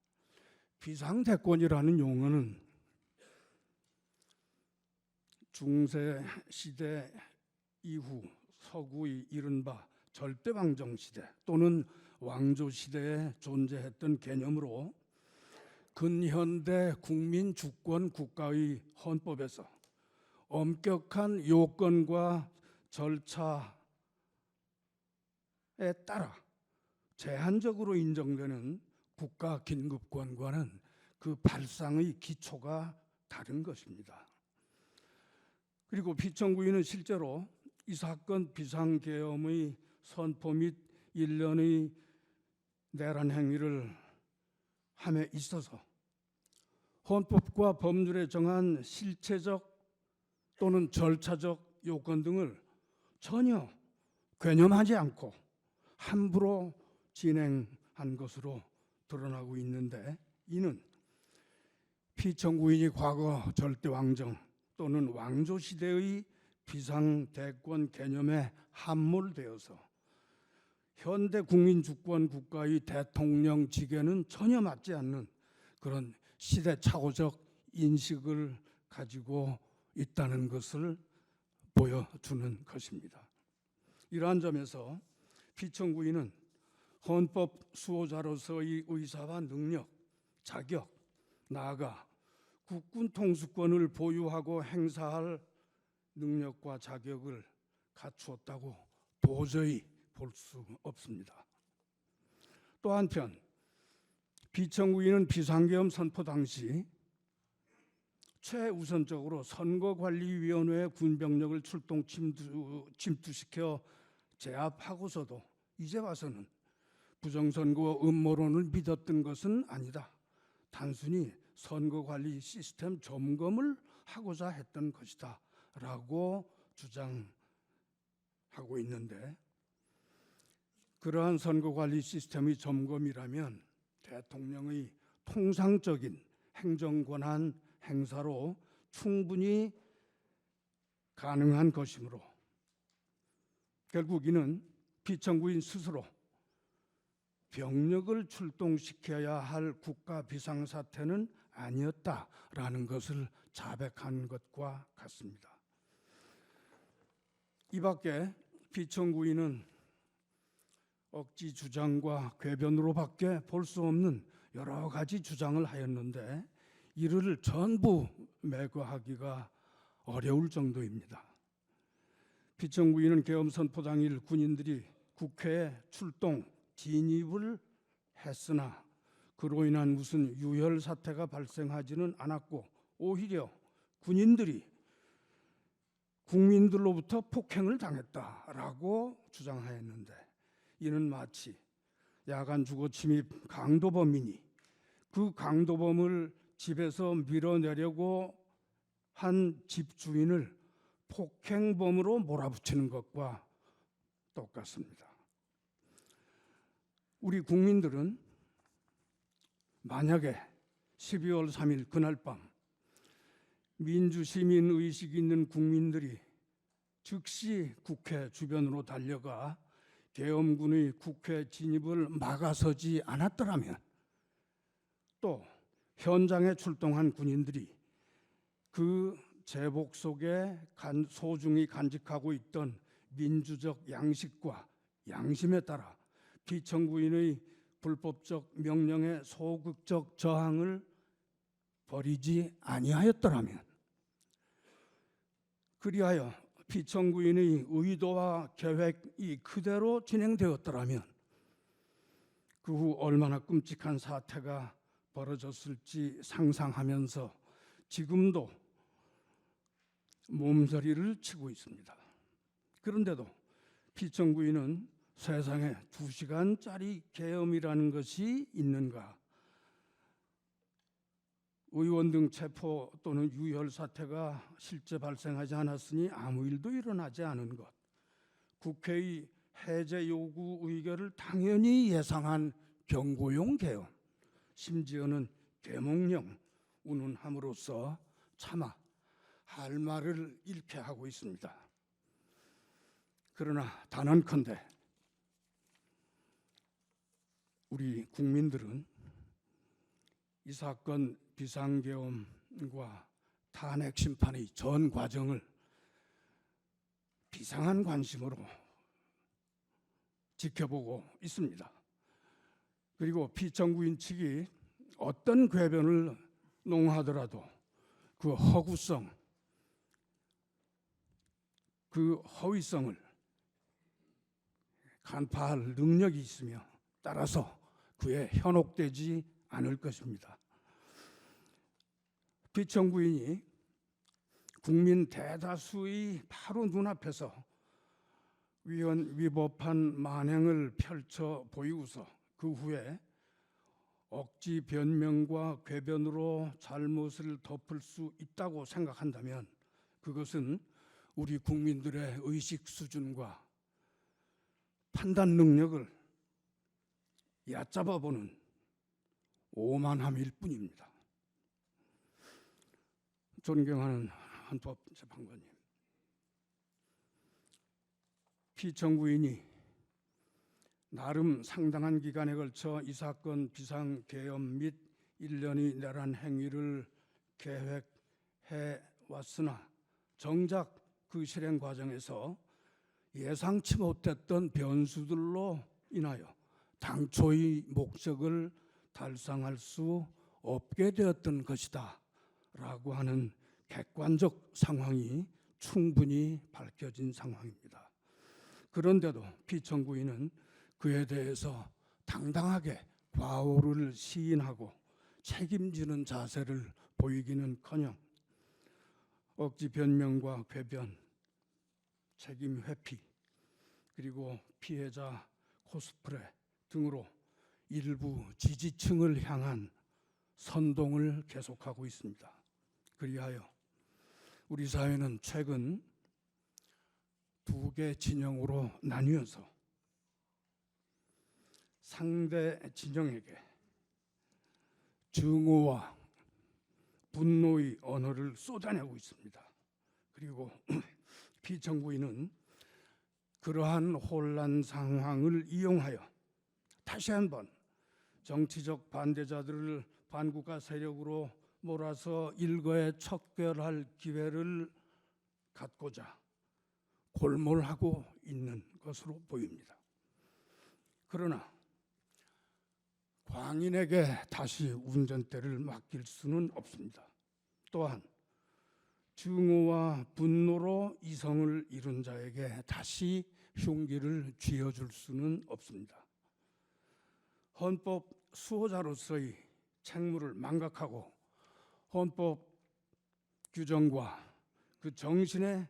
비상대권이라는 용어는 중세 시대 이후 서구의 이른바 절대왕정 시대 또는 왕조 시대에 존재했던 개념으로 근현대 국민 주권 국가의 헌법에서 엄격한 요건과 절차에 따라 제한적으로 인정되는 국가 긴급권과는 그 발상의 기초가 다른 것입니다. 그리고 피청구인은 실제로 이 사건 비상계엄의 선포 및 일련의 내란 행위를 함에 있어서 헌법과 법률에 정한 실체적 또는 절차적 요건 등을 전혀 괴념하지 않고 함부로 진행한 것으로 드러나고 있는데, 이는 피청구인이 과거 절대왕정 또는 왕조 시대의 비상대권 개념에 함몰되어서 현대 국민주권 국가의 대통령직에는 전혀 맞지 않는 그런 시대착오적 인식을 가지고 있다는 것을 보여주는 것입니다. 이러한 점에서 피청구인은 헌법 수호자로서의 의사와 능력, 자격, 나아가 국군 통수권을 보유하고 행사할 능력과 자격을 갖추었다고 도저히 볼 수 없습니다. 또 한편 피청구인은 비상계엄 선포 당시 최우선적으로 선거관리위원회의 군병력을 출동 침투시켜 제압하고서도 이제 와서는 부정선거 음모론을 믿었던 것은 아니다. 단순히 선거관리 시스템 점검을 하고자 했던 것이다 라고 주장하고 있는데, 그러한 선거관리 시스템의 점검이라면 대통령의 통상적인 행정권한 행사로 충분히 가능한 것이므로 결국 이는 피청구인 스스로 병력을 출동시켜야 할 국가 비상사태는 아니었다라는 것을 자백한 것과 같습니다. 이 밖에 피청구인은 억지 주장과 궤변으로밖에 볼 수 없는 여러 가지 주장을 하였는데 이를 전부 매거하기가 어려울 정도입니다. 피청구인은 계엄 선포 당일 군인들이 국회에 출동 진입을 했으나 그로 인한 무슨 유혈 사태가 발생하지는 않았고 오히려 군인들이 국민들로부터 폭행을 당했다라고 주장하였는데, 이는 마치 야간 주거 침입 강도범이니 그 강도범을 집에서 밀어내려고 한 집주인을 폭행범으로 몰아붙이는 것과 똑같습니다. 우리 국민들은 만약에 12월 3일 그날 밤 민주시민 의식이 있는 국민들이 즉시 국회 주변으로 달려가 계엄군의 국회 진입을 막아서지 않았더라면, 또 현장에 출동한 군인들이 그 제복 속에 소중히 간직하고 있던 민주적 양식과 양심에 따라 피청구인의 불법적 명령에 소극적 저항을 벌이지 아니하였더라면, 그리하여 피청구인의 의도와 계획이 그대로 진행되었더라면 그 후 얼마나 끔찍한 사태가 벌어졌을지 상상하면서 지금도 몸서리를 치고 있습니다. 그런데도 피청구인은 세상에 2시간짜리 계엄이라는 것이 있는가? 의원 등 체포 또는 유혈 사태가 실제 발생하지 않았으니 아무 일도 일어나지 않은 것, 국회의 해제 요구 의결을 당연히 예상한 경고용 계엄, 심지어는 계몽령 운운함으로써 차마 할 말을 잃게 하고 있습니다. 그러나 단언컨대 우리 국민들은 이 사건 비상계엄과 탄핵 심판의 전 과정을 비상한 관심으로 지켜보고 있습니다. 그리고 피청구인 측이 어떤 궤변을 농하더라도 그 허구성, 그 허위성을 간파할 능력이 있으며 따라서 그에 현혹되지 않을 것입니다. 피청구인이 국민 대다수의 바로 눈앞에서 위법한 만행을 펼쳐 보이고서 그 후에 억지 변명과 궤변으로 잘못을 덮을 수 있다고 생각한다면 그것은 우리 국민들의 의식 수준과 판단 능력을 얕잡아보는 오만함일 뿐입니다. 존경하는 헌법재판관님, 피청구인이 나름 상당한 기간에 걸쳐 이 사건 비상계엄 및 1년의 내란 행위를 계획해 왔으나 정작 그 실행 과정에서 예상치 못했던 변수들로 인하여 당초의 목적을 달성할 수 없게 되었던 것이다 라고 하는 객관적 상황이 충분히 밝혀진 상황입니다. 그런데도 피청구인은 그에 대해서 당당하게 과오를 시인하고 책임지는 자세를 보이기는커녕 억지 변명과 궤변, 책임 회피, 그리고 피해자 코스프레 등으로 일부 지지층을 향한 선동을 계속하고 있습니다. 그리하여 우리 사회는 최근 2개 진영으로 나뉘어서 상대 진영에게 증오와 분노의 언어를 쏟아내고 있습니다. 그리고 피청구인은 그러한 혼란 상황을 이용하여 다시 한번 정치적 반대자들을 반국가 세력으로 몰아서 일거에 척결할 기회를 갖고자 골몰하고 있는 것으로 보입니다. 그러나 광인에게 다시 운전대를 맡길 수는 없습니다. 또한 증오와 분노로 이성을 잃은 자에게 다시 흉기를 쥐어줄 수는 없습니다. 헌법 수호자로서의 책무를 망각하고 헌법 규정과 그 정신에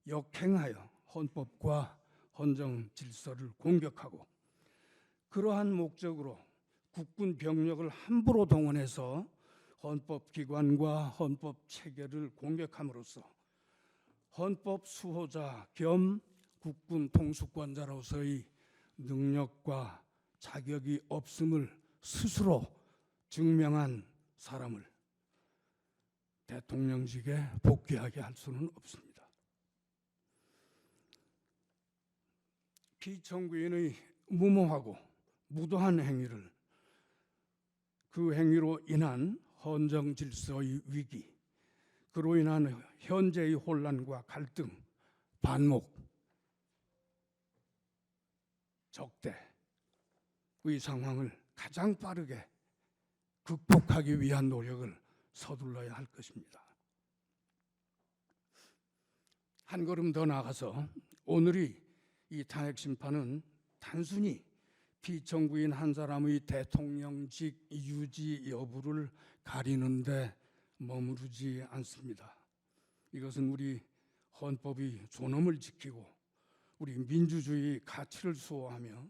역행하여 헌법과 헌정 질서를 공격하고 그러한 목적으로 국군 병력을 함부로 동원해서 헌법기관과 헌법 체계를 공격함으로써 헌법 수호자 겸 국군 통수권자로서의 능력과 자격이 없음을 스스로 증명한 사람을 대통령직에 복귀하게 할 수는 없습니다. 피청구인의 무모하고 무도한 행위를 그 행위로 인한 헌정 질서의 위기, 그로 인한 현재의 혼란과 갈등, 반목, 적대의 상황을 가장 빠르게 극복하기 위한 노력을 서둘러야 할 것입니다. 한 걸음 더 나아가서 오늘이 이 탄핵 심판은 단순히 피청구인 한 사람의 대통령직 유지 여부를 가리는데 머무르지 않습니다. 이것은 우리 헌법이 존엄을 지키고 우리 민주주의 가치를 수호하며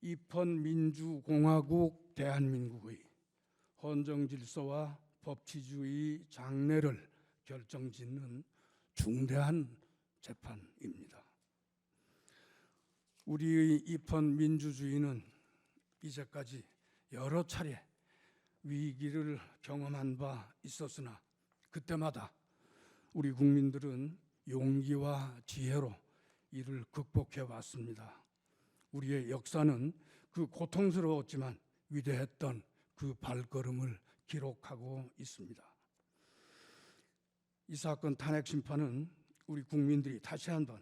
입헌민주공화국 대한민국의 헌정질서와 법치주의 장래를 결정짓는 중대한 재판입니다. 우리의 입헌민주주의는 이제까지 여러 차례 위기를 경험한 바 있었으나 그때마다 우리 국민들은 용기와 지혜로 이를 극복해 왔습니다. 우리의 역사는 그 고통스러웠지만 위대했던 그 발걸음을 기록하고 있습니다. 이 사건 탄핵 심판은 우리 국민들이 다시 한번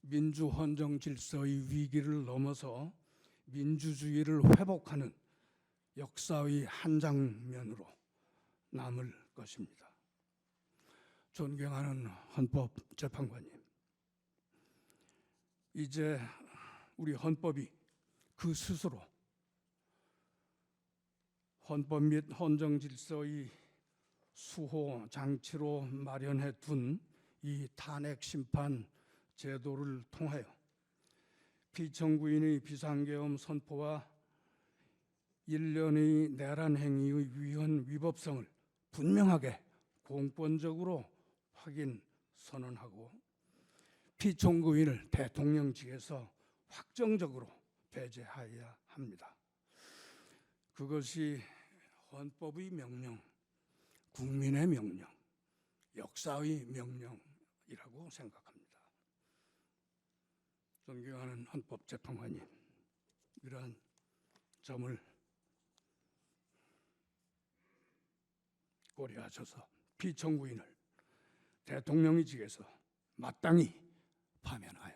민주 헌정 질서의 위기를 넘어서 민주주의를 회복하는 역사의 한 장면으로 남을 것입니다. 존경하는 헌법재판관님, 이제 우리 헌법이 그 스스로 헌법 및 헌정 질서의 수호 장치로 마련해 둔 이 탄핵 심판 제도를 통하여 피청구인의 비상계엄 선포와 일련의 내란 행위의 위헌 위법성을 분명하게 공권적으로 확인 선언하고 피청구인을 대통령직에서 확정적으로 배제하여야 합니다. 그것이 헌법의 명령, 국민의 명령, 역사의 명령이라고 생각합니다. 존경하는 헌법재판관님, 이러한 점을 고려하셔서 피청구인을 대통령직에서 마땅히 파면하여